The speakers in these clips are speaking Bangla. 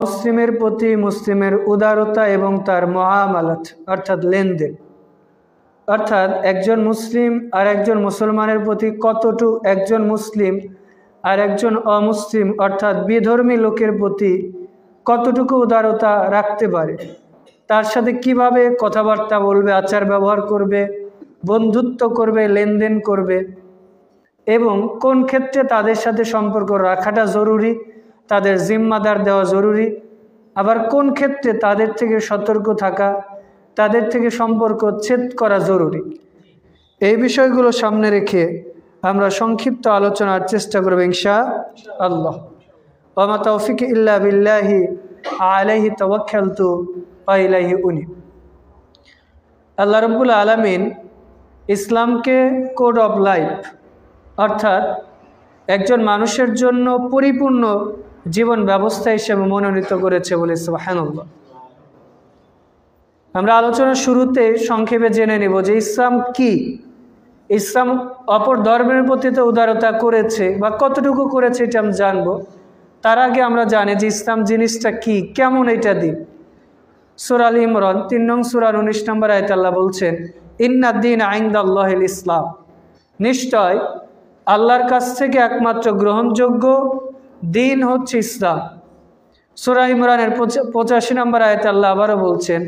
মুসলিমের প্রতি মুসলিমের উদারতা এবং তার মুআমালাত অর্থাৎ লেনদেন, অর্থাৎ একজন মুসলিম আর একজন মুসলমানের প্রতি কতটুকু একজন মুসলিম আর একজন অমুসলিম অর্থাৎ বিধর্মী লোকের প্রতি কতটুকু উদারতা রাখতে পারে, তার সাথে কিভাবে কথাবার্তা বলবে, আচার ব্যবহার করবে, বন্ধুত্ব করবে, লেনদেন করবে এবং কোন ক্ষেত্রে তাদের সাথে সম্পর্ক রাখাটা জরুরি, তাদের জিম্মাদার দেওয়া জরুরি, আবার কোন ক্ষেত্রে তাদের থেকে সতর্ক থাকা, তাদের থেকে সম্পর্ক ছেদ করা জরুরি। এই বিষয়গুলো সামনে রেখে আমরা সংক্ষিপ্ত আলোচনার চেষ্টা করব ইনশাআল্লাহ। ওয়া মা তাওফিক ইল্লা বিল্লাহি আলাইহি তাওয়াক্কালতু ওয়া ইলাইহি উনীব। আল্লাহ রাব্বুল আলামিন ইসলামকে কোড অফ লাইফ অর্থাৎ একজন মানুষের জন্য পরিপূর্ণ জীবন ব্যবস্থা হিসেবে মনোনীত করেছে বলে সুবহানাল্লাহ। আমরা আলোচনার শুরুতে সংক্ষেপে জেনে নেব যে ইসলাম কি। ইসলাম অপর ধর্মের প্রতি তো উদারতা করেছে বা কতটুকু করেছে এটা আমরা জানবো। তার আগে আমরা জানি যে ইসলাম জিনিসটা কি, কেমন এটা দিন। সূরা আল ইমরান ৩ নং সূরার ১৯ নম্বর আয়াতে আল্লাহ বলছেন, ইন্নাদ-দীন ইনদাল্লাহিল ইসলাম, নিশ্চয় আল্লাহর কাছ থেকে একমাত্র গ্রহণযোগ্য দিন হচ্ছে ইসলাম। সূরা ইমরানের ৮৫ নম্বর আয়াতে আল্লাহ আবারও বলছেন,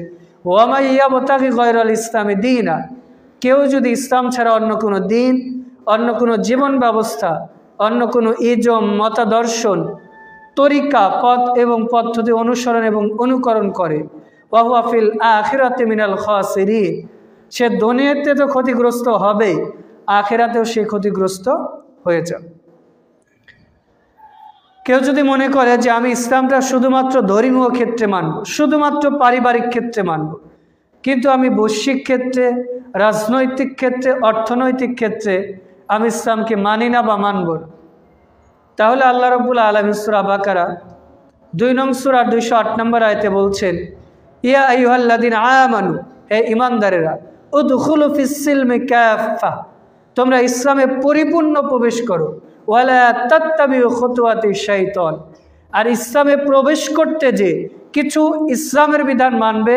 ওয়া মা ইয়াবতাগি গায়রাল ইসলামি দীনা, কেউ যদি ইসলাম ছাড়া অন্য কোনো দিন, অন্য কোনো জীবন ব্যবস্থা, অন্য কোনো ইজম, মতাদর্শন, তরিকা, পথ এবং পদ্ধতি অনুসরণ এবং অনুকরণ করে, ওয়া হুয়া ফিল আখিরাতি মিনাল খাসিরিন, সে দুনিয়াতে তো ক্ষতিগ্রস্ত হবে, আখিরাতেও সে ক্ষতিগ্রস্ত হয়ে যাবে। কেউ যদি মনে করে যে আমি ইসলামটা শুধুমাত্র ধর্মীয় ক্ষেত্রে মানব, শুধুমাত্র পারিবারিক ক্ষেত্রে মানব, কিন্তু আমি বৈশ্বিক ক্ষেত্রে, রাজনৈতিক ক্ষেত্রে, অর্থনৈতিক ক্ষেত্রে আমি ইসলামকে মানি না বা মানব না, তাহলে আল্লাহ রাব্বুল আলামিন সূরা বাকারা ২ নং সূরা ২০৮ নম্বর আয়াতে বলছেন, ইয়া আইয়ুহাল্লাযীনা আমানু, হে ঈমানদারেরা, উদখুলু ফিস-সিলমি কাফা, তোমরা ইসলামে পরিপূর্ণ প্রবেশ করো, ওয়ালা তাত্তাবিউ খুতুওয়াতিশ শাইতান, আর ইসলামে প্রবেশ করতে যে কিছু ইসলামের বিধান মানবে,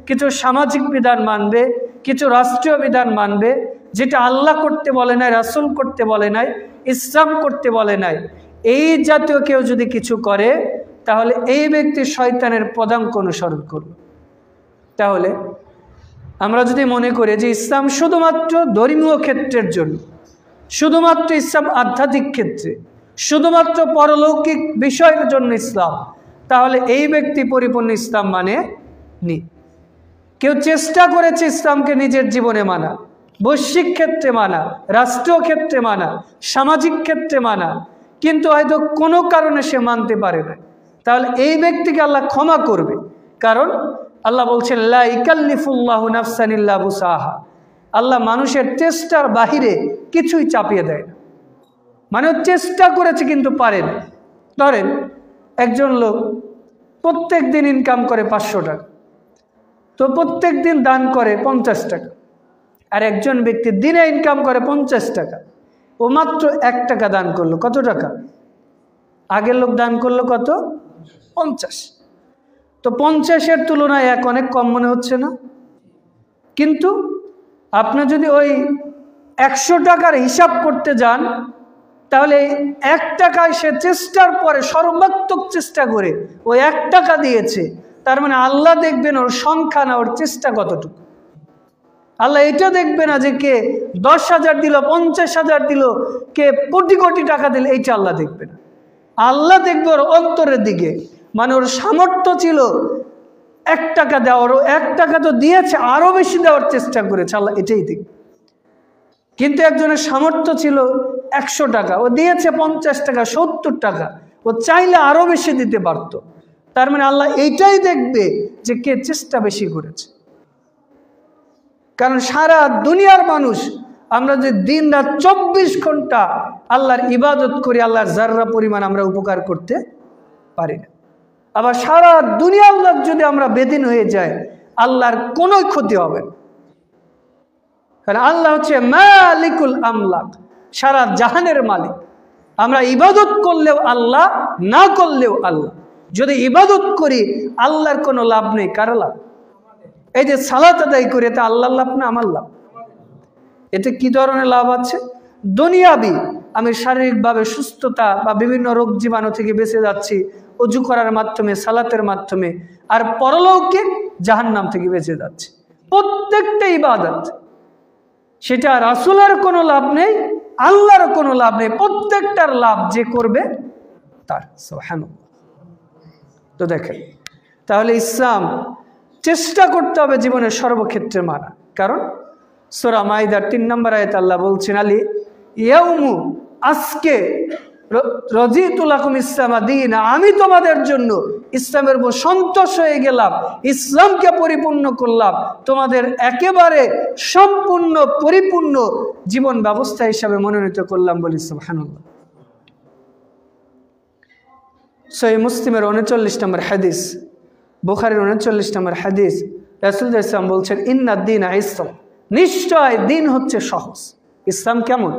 কিছু সামাজিক বিধান মানবে, কিছু রাষ্ট্রীয় বিধান মানবে, যেটা আল্লাহ করতে বলে নাই, রাসূল করতে বলে নাই, ইসলাম করতে বলে নাই, এই জাতীয় কেউ যদি কিছু করে তাহলে এই ব্যক্তি শয়তানের পদাঙ্ক অনুসরণ করবে। তাহলে আমরা যদি মনে করি যে ইসলাম শুধুমাত্র ধর্মীয় ক্ষেত্রের জন্য, শুধুমাত্র ইসলাম আধ্যাত্মিক ক্ষেত্রে, শুধুমাত্র পরলৌকিক বিষয়ের জন্য ইসলাম, তাহলে এই ব্যক্তি পরিপূর্ণ ইসলাম মানে নি। কেউ চেষ্টা করেছে ইসলামকে নিজের জীবনে মানা, বৈশ্বিক ক্ষেত্রে মানা, রাষ্ট্রীয় ক্ষেত্রে মানা, সামাজিক ক্ষেত্রে মানা, কিন্তু হয়তো কোনো কারণে সে মানতে পারে না, তাহলে এই ব্যক্তিকে আল্লাহ ক্ষমা করবে। কারণ আল্লাহ বলছেন, লা ইকাল্লিফুল্লাহু নাফসান ইল্লা বুসাহা, আল্লাহ মানুষের চেষ্টার বাহিরে কিছুই চাপিয়ে দেয় না। মানে চেষ্টা করেছে কিন্তু পারে না। ধরেন একজন লোক প্রত্যেক দিন ইনকাম করে ৫০০ টাকা, তো প্রত্যেক দিন দান করে ৫০ টাকা, আর একজন ব্যক্তি দিনে ইনকাম করে ৫০ টাকা, ও মাত্র ১ টাকা দান করলো, কত টাকা? আগের লোক দান করলো কত? ৫০। তো ৫০-এর তুলনায় ১ অনেক কম মনে হচ্ছে না? কিন্তু আপনি যদি ওই ১০০ টাকার হিসাব করতে যান, তাহলে ১ টাকায় সে চেষ্টার পরে সর্বাত্মক চেষ্টা করে ওই ১ টাকা দিয়েছে, তার মানে আল্লাহ দেখবেন ওর সংখ্যা না, ওর চেষ্টা কতটুকু। আল্লাহ এটা দেখবে না যে কে ১০,০০০ দিল, ৫০,০০০ দিল, কে কোটি কোটি টাকা দিল, এইটা আল্লাহ দেখবে না। আল্লাহ দেখবে ওর অন্তরের দিকে, মানে ওর সামর্থ্য ছিল ১ টাকা দেওয়ার, ও ১ টাকা তো দিয়েছে, আরো বেশি দেওয়ার চেষ্টা করেছে, আল্লাহ এটাই দেখবে। কিন্তু একজনের সামর্থ্য ছিল ১০০ টাকা, ও দিয়েছে ৫০ টাকা, ৭০ টাকা, ও চাইলে আরো বেশি দিতে পারত। তার মানে আল্লাহ এইটাই দেখবে যে কে চেষ্টা বেশি করেছে। কারণ সারা দুনিয়ার মানুষ আমরা যে দিন রাত ২৪ ঘন্টা আল্লাহর ইবাদত করি, আল্লাহর যাররা পরিমাণ আমরা উপকার করতে পারি না। আবার সারা দুনিয়ার লোক যদি আমরা বেদিন হয়ে যাই, আল্লাহর কোনো ক্ষতি হবে না। কারণ আল্লাহ হচ্ছে মালিকুল আমলাক, সারা জাহানের মালিক। আমরা ইবাদত করলেও আল্লাহ, না করলেও আল্লাহ। যদি ইবাদত করি আল্লাহর কোনো লাভ নেই, কারো লাভ? এই যে সালাত আদায় করি, এটা আল্লাহর লাভ না আমার লাভ? এতে কি ধরনের লাভ আছে? দুনিয়াবি, আমি শারীরিকভাবে সুস্থতা বা বিভিন্ন রোগ জীবাণু থেকে বেঁচে যাচ্ছি অজু করার মাধ্যমে, সালাতের মাধ্যমে, আর পরলৌকিক জাহান্নাম থেকে বেঁচে যাচ্ছি। প্রত্যেকটা ইবাদত, সেটা রাসূলের কোনো লাভ নেই, আল্লাহর কোনো লাভ নেই, প্রত্যেকটার লাভ যে করবে তার। সুবহানাল্লাহ। তো দেখেন, তাহলে ইসলাম চেষ্টা করতে হবে জীবনের সর্বক্ষেত্রে মানা। কারণ সূরা মাইদার 3 নম্বর আয়াতে আল্লাহ বলছেন, আলী ইয়াউমু, আজকে রাদিতু লাকুম ইসলামা দীনা, আমি তোমাদের জন্য ইসলামের উপর সন্তুষ্ট হয়ে গেলাম, ইসলামকে পরিপূর্ণ করলাম, তোমাদের একেবারে সম্পূর্ণ পরিপূর্ণ জীবন ব্যবস্থা হিসাবে মনোনীত করলাম বলি সুবহানাল্লাহ। সহিহ মুসলিমের 39 নম্বর হাদিস, বুখারীর 39 নম্বর হাদিস, রাসূল সাল্লাল্লাহু আলাইহি ওয়াসাল্লাম বলছেন, ইন্নাদ দীনা ইসলাম, নিশ্চয় দিন হচ্ছে সহজ। ইসলাম কেমন?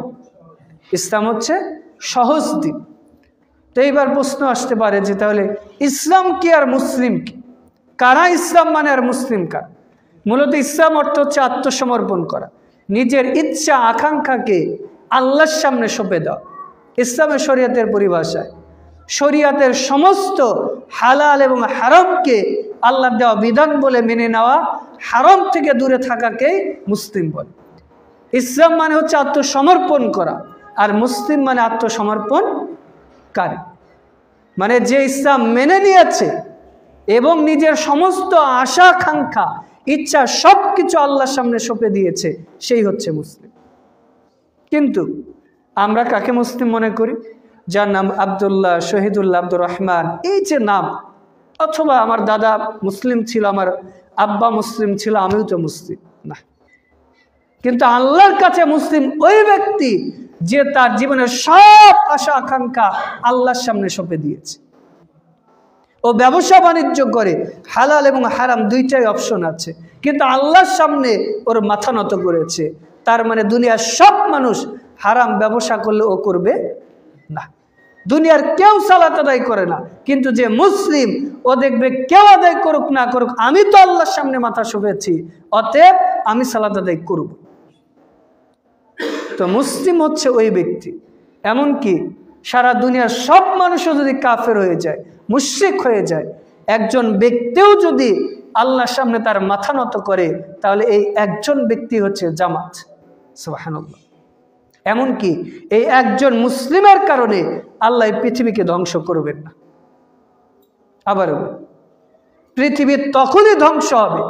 ইসলাম হচ্ছে সহজ দিন। তো এইবার প্রশ্ন আসতে পারে যে তাহলে ইসলাম কি আর মুসলিম কি? কারা ইসলাম মানে আর মুসলিম কারা? মূলত ইসলাম অর্থ হচ্ছে আত্মসমর্পণ করা, নিজের ইচ্ছা আকাঙ্ক্ষাকে আল্লাহর সামনে সঁপে দেওয়া। ইসলামের শরীয়তের পরিভাষায় শরীয়তের সমস্ত হালাল এবং হারামকে আল্লাহর দেওয়া বিধান বলে মেনে নেওয়া, হারাম থেকে দূরে থাকাকেই মুসলিম বলে। ইসলাম মানে হচ্ছে আত্মসমর্পণ করা, আর মুসলিম মানে আত্মসমর্পণকারী। মানে যে ইসলাম মেনে নিয়েছে এবং নিজের সমস্ত আশা আকাঙ্ক্ষা ইচ্ছা সব কিছু আল্লাহর সামনে সঁপে দিয়েছে, সেই হচ্ছে মুসলিম। কিন্তু আমরা কাকে মুসলিম মনে করি? যার নাম আব্দুল্লাহ, শহীদুল্লাহ, আব্দুর রহমান, এই যে নাম, অথবা আমার দাদা মুসলিম ছিল, আমার আব্বা মুসলিম ছিল, আমিও তো মুসলিম না। কিন্তু আল্লাহর কাছে মুসলিম ওই ব্যক্তি যে তার জীবনের সব আশা আকাঙ্ক্ষা আল্লাহর সামনে সঁপে দিয়েছে। ও ব্যবসা বাণিজ্য করে, হালাল এবং হারাম দুইটাই অপশন আছে, কিন্তু আল্লাহর সামনে ওর মাথা নত করেছে। তার মানে দুনিয়ার সব মানুষ হারাম ব্যবসা করলে ও করবে না। দুনিয়ার কেউ সালাত আদায় করে না, কিন্তু যে মুসলিম ও দেখবে কেউ আদায় করুক না করুক, আমি তো আল্লাহর সামনে মাথা সঁপেছি, অতএব আমি সালাত আদায় করব। তো মুসলিম হচ্ছে ওই ব্যক্তি, এমনকি সারা দুনিয়ার সব মানুষও যদি কাফের হয়ে যায়, মুশরিক হয়ে যায়, একজন ব্যক্তিও যদি আল্লাহর সামনে তার মাথা নত করে, তাহলে এই একজন ব্যক্তি হচ্ছে জামাত। সুবহানাল্লাহ। এমনকি এই একজন মুসলিমের কারণে আল্লাহ পৃথিবীকে ধ্বংস করবেন না। আবারও, পৃথিবী তখনই ধ্বংস হবে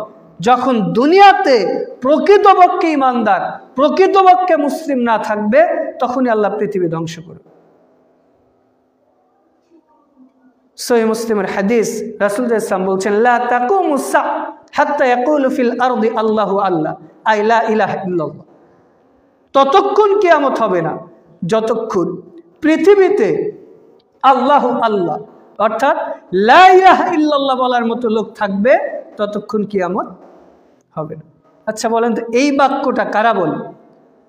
যখন দুনিয়াতে প্রকৃতপক্ষে ইমানদার, প্রকৃতপক্ষে মুসলিম না থাকবে, তখনই আল্লাহ পৃথিবী ধ্বংস করবে। সহিহ মুসলিমের হাদিস, রাসূল সাল্লাল্লাহু আলাইহি ওয়াসাল্লাম বলছেন, লা তাকুমুস সা হাত্তা ইয়াকুলু ফিল আরদি আল্লাহু আল্লাহ, আই লা ইলাহা ইল্লাল্লাহ। ততক্ষণ কিয়ামত হবে না যতক্ষণ পৃথিবীতে আল্লাহু আল্লাহ অর্থাৎ লা ইলাহা ইল্লাল্লাহ বলার মতো লোক থাকবে, ততক্ষণ কিয়ামত হবে না। আচ্ছা বলেন তো, এই বাক্যটা কারা বলে?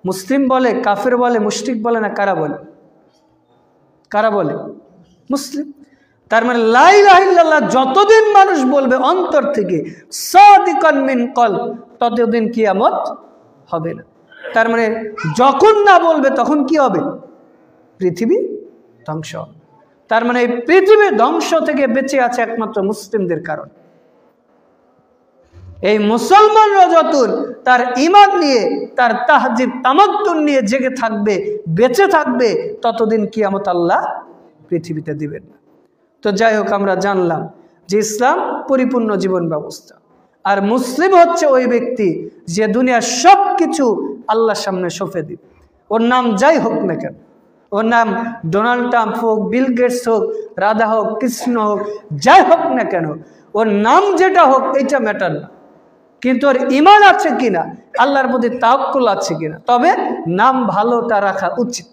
মুসলিম বলে, কাফের বলে, মুশরিক বলে, না কারা বলে? কারা বলে? মুসলিম। তার মানে লা ইলাহা ইল্লাল্লাহ যতদিন মানুষ বলবে অন্তর থেকে, সাদিকান মিন কলব, ততদিন কিয়ামত হবে না। তার মানে যখন না বলবে তখন কি হবে? পৃথিবী ধ্বংস হবে। তার মানে এই পৃথিবী ধ্বংস থেকে বেঁচে আছে একমাত্র মুসলিমদের কারণ। এই মুসলমানরা যতদিন তার ঈমান নিয়ে, তার তাহজিব তামাদ্দুন নিয়ে জেগে থাকবে, বেঁচে থাকবে, ততদিন কিয়ামত আল্লাহ পৃথিবীতে দিবেন না। তো যাই হোক, আমরা জানলাম যে ইসলাম পরিপূর্ণ জীবন ব্যবস্থা, আর মুসলিম হচ্ছে ওই ব্যক্তি যে দুনিয়ার সব কিছু আল্লাহর সামনে সঁপে দিবে। ওর নাম যাই হোক না কেন, ওর নাম ডোনাল্ড ট্রাম্প হোক, বিল গেটস হোক, রাধা হোক, কৃষ্ণ হোক, যাই হোক না কেন, ওর নাম যেটা হোক এটা ম্যাটার না, কিন্তু ওর ঈমান আছে কিনা, আল্লাহর প্রতি তাওয়াক্কুল আছে কিনা, তবে নাম ভালোটা রাখা উচিত।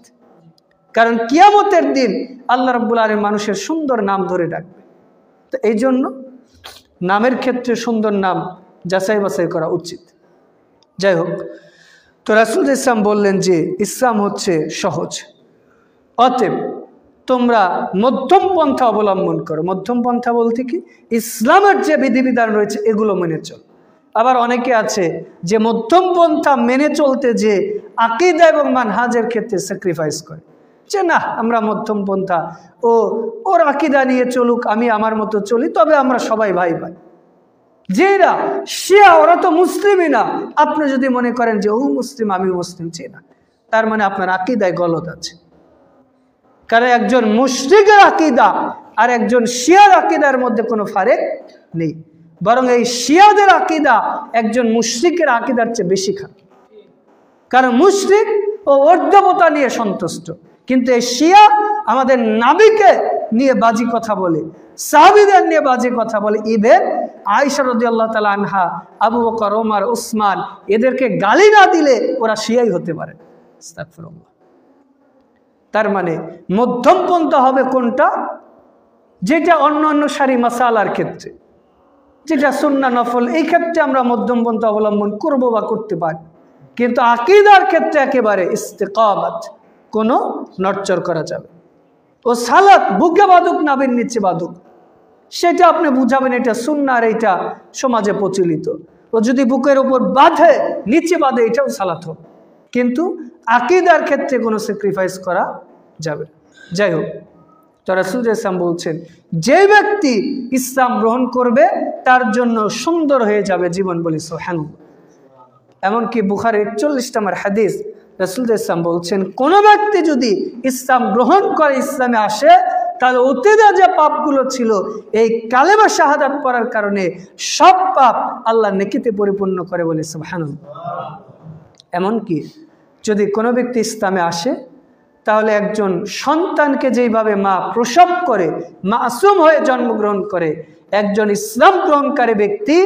কারণ কিয়ামতের দিন আল্লাহ রাব্বুল আলামিন মানুষের সুন্দর নাম ধরে ডাকবে। তো এই জন্য নামের ক্ষেত্রে সুন্দর নাম যাচাই বাছাই করা উচিত। যাই হোক, তো রাসূল ইসলাম বললেন যে ইসলাম হচ্ছে সহজ। অতএব তোমরা মধ্যম পন্থা অবলম্বন করো। মধ্যম পন্থা বলতে কি? ইসলামের যে বিধিবিধান রয়েছে এগুলো মেনে চল। আবার অনেকে আছে যে মধ্যম পন্থা মেনে চলতে যে আকীদা এবং মানহাজের ক্ষেত্রে স্যাক্রিফাইস করে, যে না আমরা মধ্যম পন্থা, ওর আকীদা নিয়ে চলুক, আমি আমার মতো চলি, তবে আমরা সবাই ভাই ভাই। যেরা শিয়া ওরা তো মুসলিমই না, আপনি যদি মনে করেন যে ও মুসলিম আমি মুসলিম, না, তার মানে আপনার আকীদায় গলদ আছে। কারণ একজন মুশরিকের আকীদা আর একজন শিয়ার আকীদার মধ্যে কোনো ফারেক নেই, বরং এই শিয়াদের আকীদা একজন মুশরিকের আকীদার চেয়ে বেশি খারাপ। কারণ মুশরিক ও দেবতা নিয়ে সন্তুষ্ট, কিন্তু এই শিয়া আমাদের নবীকে নিয়ে বাজি কথা বলে, সাহাবীদের নিয়ে বাজি কথা বলে। ইভেন আয়েশা রাদিয়াল্লাহু তাআলা আনহা, আবু বকর, ওমর, উসমান এদেরকে গালি না দিলে ওরা শিয়াই হতে পারে। আস্তাগফিরুল্লাহ। তার মানে মধ্যম পন্থা হবে কোনটা? যেটা অন্যান্য সারি মাসালার ক্ষেত্রে, যেটা সুন্নাহ নফল, এই ক্ষেত্রে আমরা মধ্যম পন্থা অবলম্বন করব বা করতে পারি, কিন্তু আকীদার ক্ষেত্রে একেবারে ইস্তিকামাত, কোনো নড়চড় করা যাবে। ও সালাত বুকে বাঁধুক নাভির নিচে বাঁধুক, সেটা আপনি বুঝাবেন এটা সুন্নাহ আর এইটা সমাজে প্রচলিত। ও যদি বুকের উপর বাঁধে নিচে বাঁধে এটাও সালাত হোক, কিন্তু আকীদার ক্ষেত্রে কোনো স্যাক্রিফাইস করা যাবে। যাই হোক, তো রাসূল ইসলাম বলছেন যে ব্যক্তি ইসলাম গ্রহণ করবে তার জন্য সুন্দর হয়ে যাবে জীবন। বলি সুবহানাল্লাহ। এমনকি বুখারীর 41 নম্বর হাদিস, রাসূল ইসলাম বলছেন কোন ব্যক্তি যদি ইসলাম গ্রহণ করে, ইসলামে আসে, তাহলে অতীতে যে পাপগুলো ছিল এই কালেমা শাহাদাত পড়ার কারণে সব পাপ আল্লাহ নেকিতে পরিপূর্ণ করে। বলি সুবহানাল্লাহ। এমনকি যদি কোনো ব্যক্তি ইসলামে আসে, তাহলে একজন সন্তানকে যেইভাবে মা প্রসব করে মাসুম হয়ে জন্মগ্রহণ করে, একজন ইসলাম গ্রহণকারী ব্যক্তি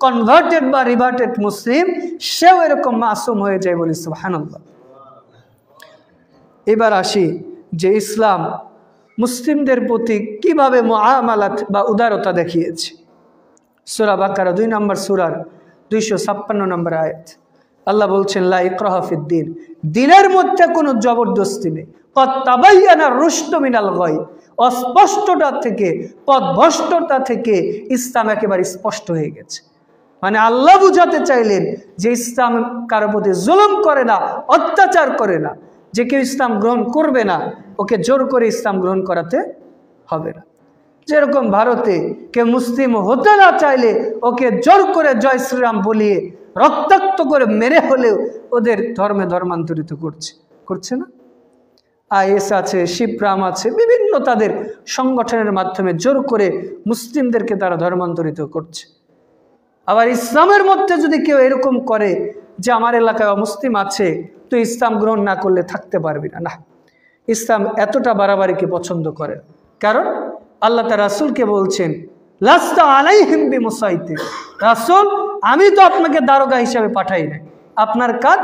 কনভার্টেড বা রিভার্টেড মুসলিম, সেও এরকম মাসুম হয়ে যায়। বলি সুবহানাল্লাহ। এবার আসি যে ইসলাম মুসলিমদের প্রতি কিভাবে মুআমালাত বা উদারতা দেখিয়েছে। সূরা বাকারা 2 নম্বর সূরার 256 নম্বর আয়াত আল্লাহ বলছেন লা ইকরাহা ফিদ্দিন, দ্বীনের মধ্যে কোনো জবরদস্তি নেই। কদ তাবায়্যানা রুশদু মিনাল গায়, অস্পষ্টতা থেকে, পথভ্রষ্টতা থেকে ইসলাম একেবারে স্পষ্ট হয়ে গেছে। মানে আল্লাহ বুঝাতে চাইলেন যে ইসলাম কারো প্রতি জুলুম করে না, অত্যাচার করে না। যে কেউ ইসলাম গ্রহণ করবে না ওকে জোর করে ইসলাম গ্রহণ করাতে হবে না। যেরকম ভারতে কেউ মুসলিম হতে না চাইলে ওকে জোর করে জয় শ্রীরাম বলিয়ে রক্তাক্ত করে মেরে হলেও ওদের ধর্মে ধর্মান্তরিত করছে না। আইএস আছে, শিবরাম আছে, বিভিন্ন তাদের সংগঠনের মাধ্যমে জোর করে মুসলিমদেরকে তারা ধর্মান্তরিত করছে। আবার ইসলামের মধ্যে যদি কেউ এরকম করে যে আমার এলাকায় অমুসলিম আছে, তো ইসলাম গ্রহণ না করলে থাকতে পারবি না, না, ইসলাম এতটা বাড়াবাড়িকে পছন্দ করে। কারণ আল্লাহ তার রাসূলকে বলছেন লাস্তা আলাইহিম বিমুসাইতির, রাসূল আমি তো আপনাকে দারোগা হিসাবে পাঠাই নাই, আপনার কাজ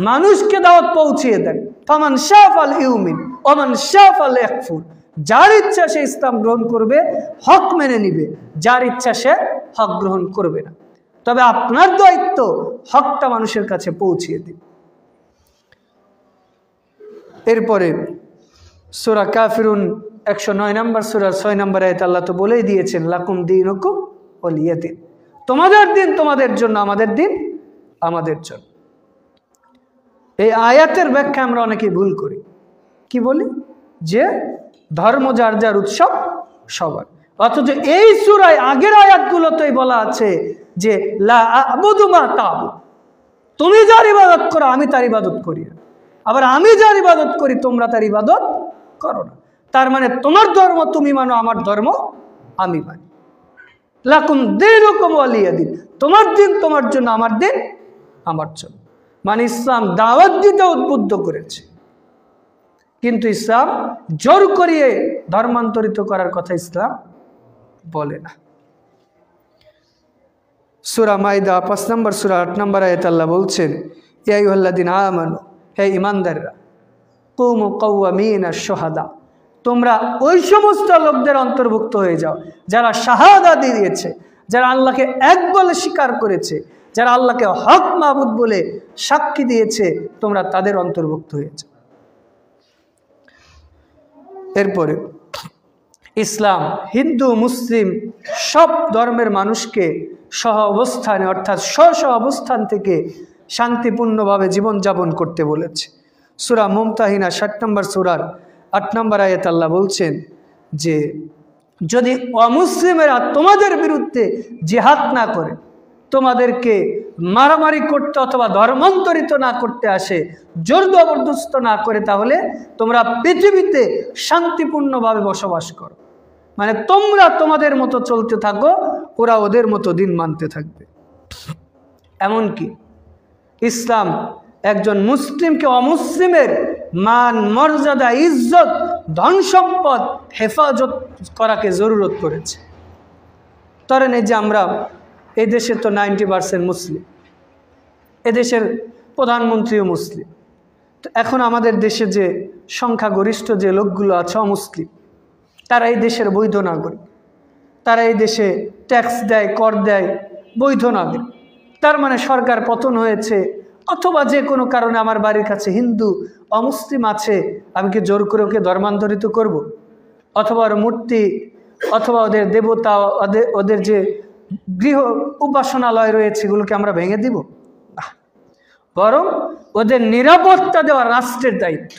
মানুষকে দাওয়াত পৌঁছিয়ে দেন। ফামান শাআ ফালইউমিন ওয়া মান শাআ ফালইয়াকফুর, যার ইচ্ছা সে ইসলাম গ্রহণ করবে, হক মেনে নিবে, যার ইচ্ছা সে হক গ্রহণ করবে না। তবে আপনার দায়িত্ব হকটা মানুষের কাছে পৌঁছিয়ে দিন। এরপরে সূরা কাফিরুন 109 নম্বর সূরা 6 নম্বর আয়াত আল্লাহ তো বলেই দিয়েছেন লাকুম দীনুকুম ওয়ালিয়া দীন, তোমাদের দিন তোমাদের জন্য, আমাদের দিন আমাদের জন্য। এই আয়াতের ব্যাখ্যা আমরা অনেকেই ভুল করি। কি বলি? যে ধর্ম যার যার উৎসব সবার, অথচ এই সূরায় আগের আয়াতগুলোতেই বলা আছে যে লা আ'বুদু মা তা'বুদ, তুমি যার ইবাদত করো আমি তার ইবাদত করি না, আবার আমি যার ইবাদত করি তোমরা তার ইবাদত করো না। তার মানে তোমার ধর্ম তুমি মানো, আমার ধর্ম আমি মানি। লাকুম দীনুকুম ওয়ালিয়া দীন, তোমার দিন তোমার জন্য, আমার দিন আমার জন্য। মানে ইসলাম দাওয়াত দিতে উদ্বুদ্ধ করেছে, কিন্তু ইসলাম জোর করিয়ে ধর্মান্তরিত করার কথা ইসলাম বলে না। সূরা মাইদা 5 নম্বর সূরা 8 নম্বর আয়াতে আল্লাহ বলছেন ইয়া আইয়ুহাল্লাযীনা আমানু, হে ঈমানদাররা, কুমু কাওয়ামিনা শুহাদা, তোমরা ওই সমস্ত লোকদের অন্তর্ভুক্ত হয়ে যাও যারা শাহাদা দিয়েছে, যারা আল্লাহকে এক বলে স্বীকার করেছে, যারা আল্লাহকে হক মাবুদ বলে সাক্ষী দিয়েছে, তোমরা তাদের অন্তর্ভুক্ত হয়ে যাও। এরপরে ইসলাম হিন্দু মুসলিম সব ধর্মের মানুষকে সহ অবস্থানে অর্থাৎ স্ব অবস্থান থেকে শান্তিপূর্ণভাবে জীবনযাপন করতে বলেছে। সূরা মুমতাহিনা 60 নম্বর সূরার 8 নম্বর আয়াত আল্লাহ বলছেন যে যদি অমুসলিমেরা তোমাদের বিরুদ্ধে জিহাদ না করে, তোমাদেরকে মারামারি করতে অথবা ধর্মান্তরিত না করতে আসে, জোর জবরদস্ত না করে, তাহলে তোমরা পৃথিবীতে শান্তিপূর্ণভাবে বসবাস করো। মানে তোমরা তোমাদের মতো চলতে থাকো, ওরা ওদের মতো দিন মানতে থাকবে। এমনকি ইসলাম একজন মুসলিমকে অমুসলিমের মান মর্যাদা ইজ্জত ধন সম্পদ হেফাজত করাকে জরুরত করেছে। ধরেন এই যে আমরা এই দেশে তো 90% মুসলিম, এদেশের প্রধানমন্ত্রীও মুসলিম। তো এখন আমাদের দেশে যে সংখ্যাগরিষ্ঠ যে লোকগুলো আছে অমুসলিম, তারা এই দেশের বৈধ নাগরিক, তারা এই দেশে ট্যাক্স দেয়, কর দেয়, বৈধ নাগরিক। তার মানে সরকার পতন হয়েছে অথবা যে কোনো কারণে আমার বাড়ির কাছে হিন্দু অমুসলিম আছে, আমি কি জোর করে ওকে ধর্মান্তরিত করব? অথবা ওর মূর্তি অথবা ওদের দেবতা ওদের যে গৃহ উপাসনালয় রয়েছে এগুলোকে আমরা ভেঙে দিব? বরং ওদের নিরাপত্তা দেওয়া রাষ্ট্রের দায়িত্ব।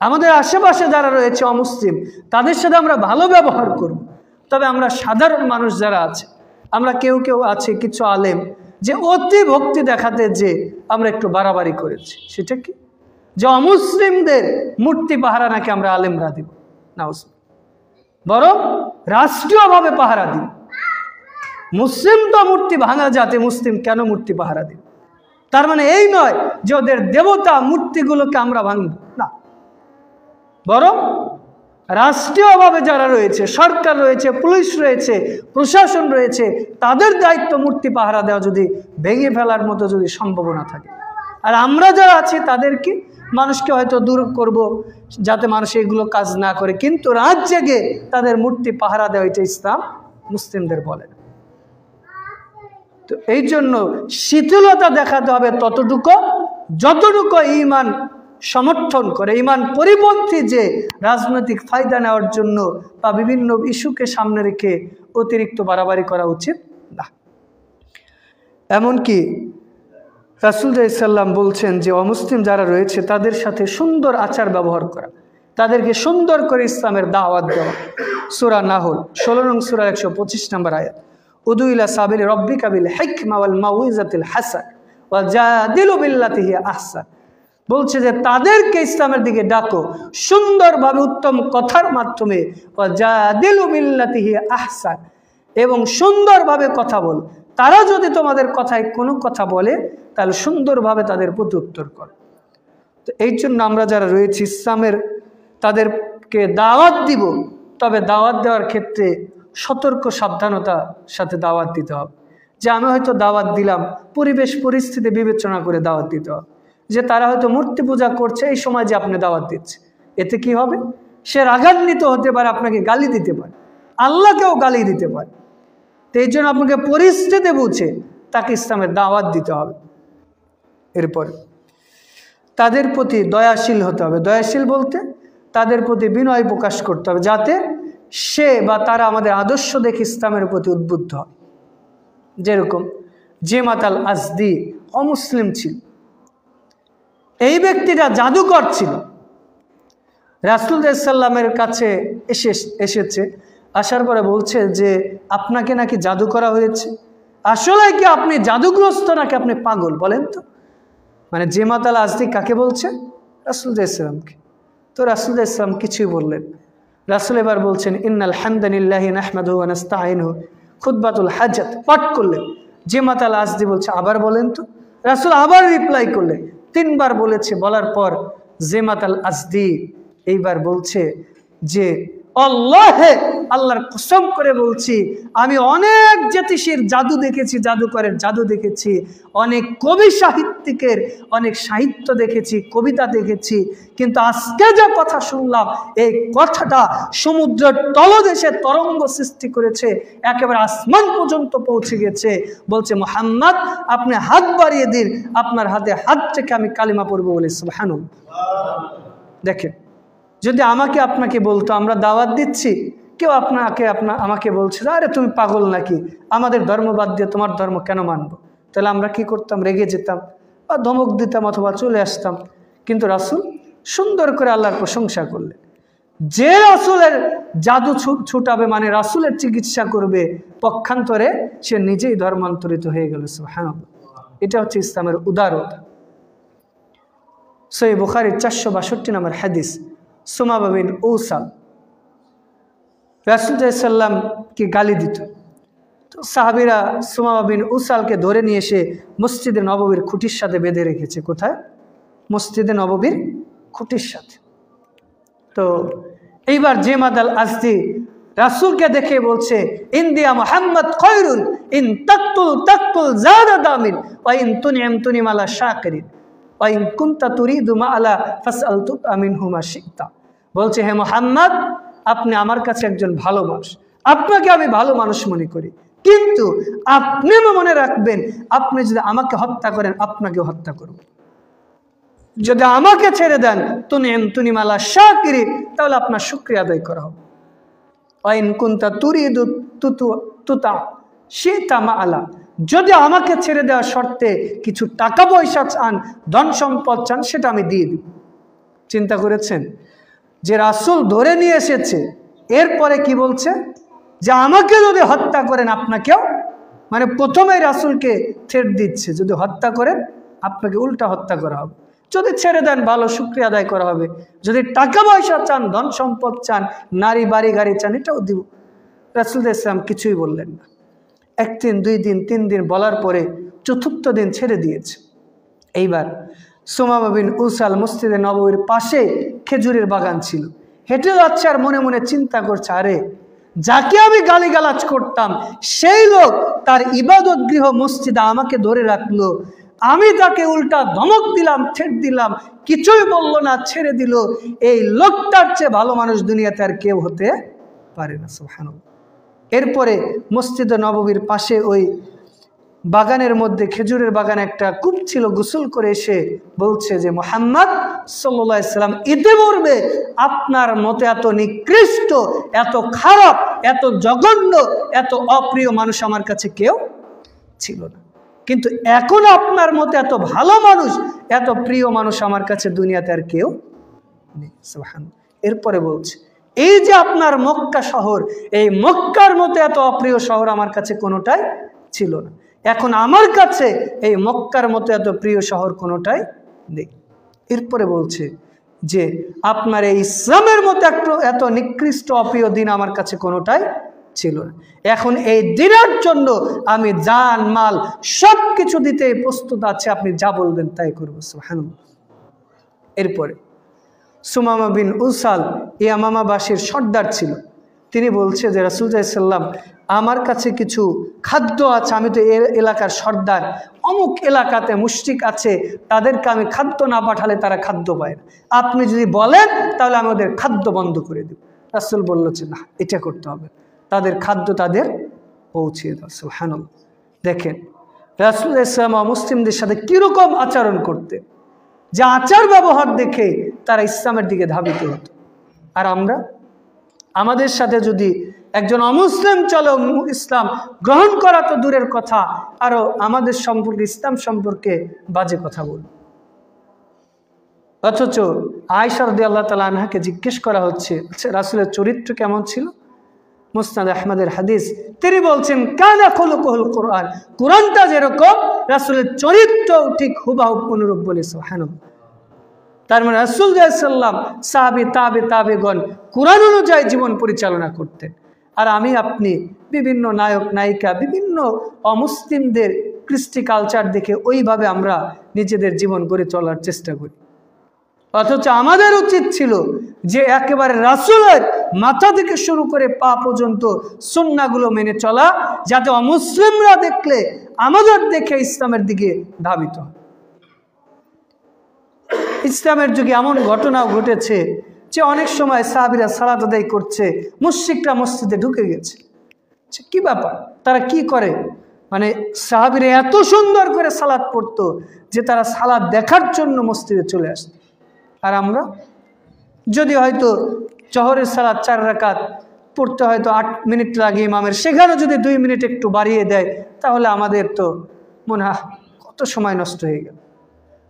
আমাদের আশেপাশে যারা রয়েছে অমুসলিম, তাদের সাথে আমরা ভালো ব্যবহার করব। তবে আমরা সাধারণ মানুষ যারা আছে, আমরা কেউ কেউ আছে কিছু আলেম যে অতি ভক্তি দেখাতে যে আমরা একটু বাড়াবাড়ি করেছি। সেটা কি? যে অমুসলিমদের মূর্তি পাহারা নাকি আমরা আলেমরা দিব না, বরং রাষ্ট্রীয়ভাবে পাহারা দিব। মুসলিম তো মূর্তি ভাঙা যাতে মুসলিম কেন মূর্তি পাহারা দিব? তার মানে এই নয় যে ওদের দেবতা মূর্তিগুলোকে আমরা ভাঙব না, বরং রাষ্ট্রীয়ভাবে যারা রয়েছে, সরকার রয়েছে, পুলিশ রয়েছে, প্রশাসন রয়েছে, তাদের দায়িত্ব মূর্তি পাহারা দেওয়া যদি ভেঙে ফেলার মতো যদি সম্ভাবনা থাকে। আর আমরা যারা আছি তাদেরকে মানুষকে হয়তো দূর করব যাতে মানুষ এগুলো কাজ না করে, কিন্তু রাত জেগে তাদের মূর্তি পাহারা দেওয়া এটা ইসলাম মুসলিমদের বলে। তো এই জন্য শিথিলতা দেখাতে হবে ততটুকু যতটুকু ঈমান সমর্থন করে। ঈমান পরিপন্থী যে রাজনৈতিক ফায়দা নেওয়ার জন্য বা বিভিন্ন ইস্যুকে সামনে রেখে অতিরিক্ত বাড়াবাড়ি করা উচিত না। এমনকি রাসূল সাল্লাম বলছেন যে অমুসলিম যারা রয়েছে তাদের সাথে সুন্দর আচার ব্যবহার করা, তাদেরকে সুন্দর করে ইসলামের দাওয়াত দেওয়া। সূরা নাহল 16 নং সূরা 125 নম্বর আয়াত, উদু ইলা সাবিলি রাব্বিকা বিল হিকমা ওয়াল মাউইজাতিল হাসান ওয়া জাদিলু বিল্লাতি হিয়া আহসান। বলছে যে তাদেরকে ইসলামের দিকে ডাকো সুন্দরভাবে, উত্তম কথার মাধ্যমে, ওয়া জাদিলু বিল্লাতি হিয়া আহসান, এবং সুন্দরভাবে কথা বল। তারা যদি তোমাদের কথায় কোনো কথা বলে তাহলে সুন্দরভাবে তাদের প্রতি উত্তর কর। তো এই জন্য আমরা যারা রয়েছি ইসলামের তাদেরকে দাওয়াত দিব, তবে দাওয়াত দেওয়ার ক্ষেত্রে সতর্ক সাবধানতার সাথে দাওয়াত দিতে হবে। যে আমি হয়তো দাওয়াত দিলাম, পরিবেশ পরিস্থিতি বিবেচনা করে দাওয়াত দিতে হবে। যে তারা হয়তো মূর্তি পূজা করছে, এই সময় যে আপনি দাওয়াত দিচ্ছে, এতে কি হবে? সে রাগান্বিত হতে পারে, আপনাকে গালি দিতে পারে, আল্লাহকেও গালি দিতে পারে। তো এই জন্য আপনাকে পরিস্থিতি বুঝে তাকে ইসলামের দাওয়াত দিতে হবে। এরপর তাদের প্রতি দয়াশীল হতে হবে। দয়াশীল বলতে তাদের প্রতি বিনয় প্রকাশ করতে হবে, যাতে সে বা তারা আমাদের আদর্শ দেখে ইসলামের প্রতি উদ্বুদ্ধ হয়। যেরকম জেমাত আল আজদি অমুসলিম ছিল, এই ব্যক্তিটা জাদুকর ছিল। রাসূল সাল্লামের কাছে এসেছে, আসার পরে বলছে যে আপনাকে নাকি জাদু করা হয়েছে। আসলে কি আপনি জাদুগ্রস্ত নাকি আপনি পাগল? বলেন তো। মানে জেমাত আল আজদি কাকে বলছে? রাসূল সাল্লামকে। তো রাসূল সাল্লাম কিছুই বললেন। রাসূল এবার বলছেন ইন্নাল হামদালিল্লাহি নাহমাদুহু ওয়া নাস্তাঈনুহু, খুতবাতুল হাজাত পাঠ করলেন। জেমাত আল আজদি বলছে আবার বলেন তো। রাসূল আবার রিপ্লাই করলেন, 3 বার বলেছে। বলার পর জেমাত আল আজদি এইবার বলছে যে আল্লাহর কসম করে বলছি, আমি অনেক জ্যোতিষীর জাদু দেখেছি, জাদুকরের জাদু দেখেছি, অনেক কবি সাহিত্যিকের অনেক সাহিত্য দেখেছি, কবিতা দেখেছি, কিন্তু আজকে যে কথা শুনলাম এই কথাটা সমুদ্রের তলদেশে তরঙ্গ সৃষ্টি করেছে, একেবারে আসমান পর্যন্ত পৌঁছে গেছে। বলছে মুহাম্মদ আপনি হাত বাড়িয়ে দিন, আপনার হাতে হাত থেকে আমি কালিমা পড়ব বলে। সুবহানাল্লাহ। দেখেন যদি আমাকে আপনাকে বলতো আমরা দাওয়াত দিচ্ছি, কেউ আমাকে বলছে আরে তুমি পাগল নাকি, আমাদের ধর্ম বাদ দিয়ে তোমার ধর্ম কেন মানবো, তাহলে আমরা কি করতাম? রেগে যেতাম বা ধমক দিতাম অথবা চলে আসতাম। কিন্তু রাসূল সুন্দর করে আল্লাহর প্রশংসা করলেন। যে রাসূলের জাদু ছুটাবে মানে রাসূলের চিকিৎসা করবে, পক্ষান্তরে সে নিজেই ধর্মান্তরিত হয়ে গেল। সুবহানাল্লাহ। এটা হচ্ছে ইসলামের উদারতা। সহিহ বুখারীর 462 নম্বর হাদিস, সুমামা বিন উসাল রাসূল সাল্লাল্লাহু আলাইহি ওয়াসাল্লামকে গালি দিত। তো সাহাবীরা সুমামা বিন উসালকে ধরে নিয়ে এসে মসজিদে নববীর খুঁটির সাথে বেঁধে রেখেছে। কোথায়? মসজিদে নববীর খুঁটির সাথে। তো এইবার জেমাদ আল আজদি রাসূলকে দেখে বলছে, ইন্দিয়া মুহাম্মদ খায়রুন ইন তাকতুল জাদা দামিন ওয়া ইন তুনিম আলা শাকিরিন ওয়া ইন কুনতা তুরিদু মা আলা ফাসআলতু আমিনহু মা শিতা। বলছে, হে মুহাম্মদ, আপনি আমার কাছে একজন ভালো মানুষ, আপনাকে আমি ভালো মানুষ মনে করি, কিন্তু আপনি মনে রাখবেন আপনি যদি আমাকে হত্যা করেন আপনাকেও হত্যা করব। যদি আমাকে ছেড়ে দেন তুনিম আলা শাকিরিন, তাহলে আপনার শুকরিয়া আদায় করা হবে। ওয়াইন কুনতা তুরিদু তুতা শিতা মা আলা, যদি আমাকে ছেড়ে দেওয়ার শর্তে কিছু টাকা পয়সা চান, ধন সম্পদ চান, সেটা আমি দিয়ে দিব। চিন্তা করেছেন যে রাসূল ধরে নিয়ে এসেছে, এরপরে কি বলছে যে আমাকে যদি হত্যা করেন আপনাকেও, মানে প্রথমেই রাসূলকে থ্রেট দিচ্ছে, যদি হত্যা করেন আপনাকে উল্টা হত্যা করা হবে, যদি ছেড়ে দেন ভালো শুকরিয়া আদায় করা হবে, যদি টাকা পয়সা চান, ধন সম্পদ চান, নারী বাড়ি গাড়ি চান, এটাও দিব। রাসূল ইসলাম কিছুই বললেন না। 1 দিন 2 দিন 3 দিন বলার পরে চতুর্থ দিন ছেড়ে দিয়েছে। এইবার সুমামা বিন উসাল মসজিদে নববীর পাশে খেজুরের বাগান ছিল, হেঁটে যাচ্ছে আর মনে মনে চিন্তা করছে, আরে যাকে আমি গালিগালাজ করতাম সেই লোক তার ইবাদত গৃহ মসজিদে আমাকে ধরে রাখলো, আমি তাকে উল্টা ধমক দিলাম, ছেড় দিলাম, কিছুই বললো না, ছেড়ে দিল। এই লোকটার চেয়ে ভালো মানুষ দুনিয়াতে আর কেউ হতে পারে না। সুবহানাল্লাহ। এরপরে মসজিদে নববীর পাশে ওই বাগানের মধ্যে, খেজুরের বাগানে একটা কূপ ছিল, গোসল করে এসে বলছে যে মুহাম্মদ সাল্লাল্লাহু আলাইহি ওয়াসাল্লাম ইতিপূর্বে আপনার মতো এত নিকৃষ্ট, এত খারাপ, এত জঘন্য, এত অপ্রিয় মানুষ আমার কাছে কেউ ছিল না, কিন্তু এখন আপনার মতো এত ভালো মানুষ, এত প্রিয় মানুষ আমার কাছে দুনিয়াতে আর কেউ নেই। সুবহানাল্লাহ। এরপরে বলছে, এই যে আপনার মক্কা শহর, এই মক্কার মতো এত অপ্রিয় শহর আমার কাছে কোনোটাই ছিল না, এখন আমার কাছে এই মক্কার মতো এত প্রিয় শহর কোনোটাই নেই। এরপরে বলছে যে আপনার এই ইসলামের মতো এত নিকৃষ্ট অপ্রিয় দিন আমার কাছে কোনোটাই ছিল না, এখন এই দিনের জন্য আমি জান মাল সব কিছু দিতে প্রস্তুত আছে, আপনি যা বলবেন তাই করবো। সুবহানাল্লাহ। এরপরে সুমামা বিন উসাল ইয়ামামাবাসীর সর্দার ছিল, তিনি বলছে যে রাসূল সাল্লাল্লাহু আলাইহি ওয়াসাল্লাম আমার কাছে কিছু খাদ্য আছে, আমি তো এই এলাকার সর্দার, অমুক এলাকাতে মুশরিক আছে, তাদেরকে আমি খাদ্য না পাঠালে তারা খাদ্য পায় না, আপনি যদি বলেন তাহলে আমি ওদের খাদ্য বন্ধ করে দেব। রাসূল বলল যে না, এটা করতে হবে, তাদের খাদ্য তাদের পৌঁছিয়ে দাও। সুবহানাল্লাহ। দেখেন রাসূল ইসলাম মুসলিমদের সাথে কিরকম আচরণ করতে, যে আচার ব্যবহার দেখে তারা ইসলামের দিকে ধাবিত হতো। আর আমরা, আমাদের সাথে যদি একজন অমুসলিম চলে, ইসলাম গ্রহণ করা তো দূরের কথা, আরো আমাদের সম্পর্কে, ইসলাম সম্পর্কে বাজে কথা বল। অথচ আয়েশা রাদিয়াল্লাহু তাআলা আনহাকে জিজ্ঞেস করা হচ্ছে রাসূলের চরিত্র কেমন ছিল, মুসনাদ আহমদের হাদিস, তিনি বলছেন কানা খুলুকুল কোরআন, কোরআনটা যেরকম রাসূলের চরিত্রও ঠিক হুবহু অনুরূপ বলে। সুবহানাল্লাহ। তার মানে রাসূল সাল্লাল্লাহু আলাইহি ওয়াসাল্লাম সাহাবী তাবেগণ কোরআন অনুযায়ী জীবন পরিচালনা করতেন, আর আমি আপনি বিভিন্ন নায়ক নায়িকা, বিভিন্ন অমুসলিমদের কৃষ্টি কালচার দেখে ওইভাবে আমরা নিজেদের জীবন গড়ে চলার চেষ্টা করি। অথচ আমাদের উচিত ছিল যে একেবারে রাসূলের মাথা থেকে শুরু করে পা পর্যন্ত সুন্নাহগুলো মেনে চলা, যাতে অমুসলিমরা দেখলে আমাদের দেখে ইসলামের দিকে ধাবিত হয়। ইসলামের যুগে এমন ঘটনাও ঘটেছে যে অনেক সময় সাহাবীরা সালাত আদায় করছে, মুশরিকরা মসজিদে ঢুকে গেছে। কি ব্যাপার, তারা কি করে, মানে সাহাবীরা এত সুন্দর করে সালাত পড়তো যে তারা সালাত দেখার জন্য মসজিদে চলে আসতো, আর আমরা যদি হয়তো জোহরের সালাত 4 রাকাত পড়তে হয়তো 8 মিনিট লাগে ইমামের, সেখানে যদি 2 মিনিট একটু বাড়িয়ে দেয়, তাহলে আমাদের তো মনে হয় কত সময় নষ্ট হয়ে গেল।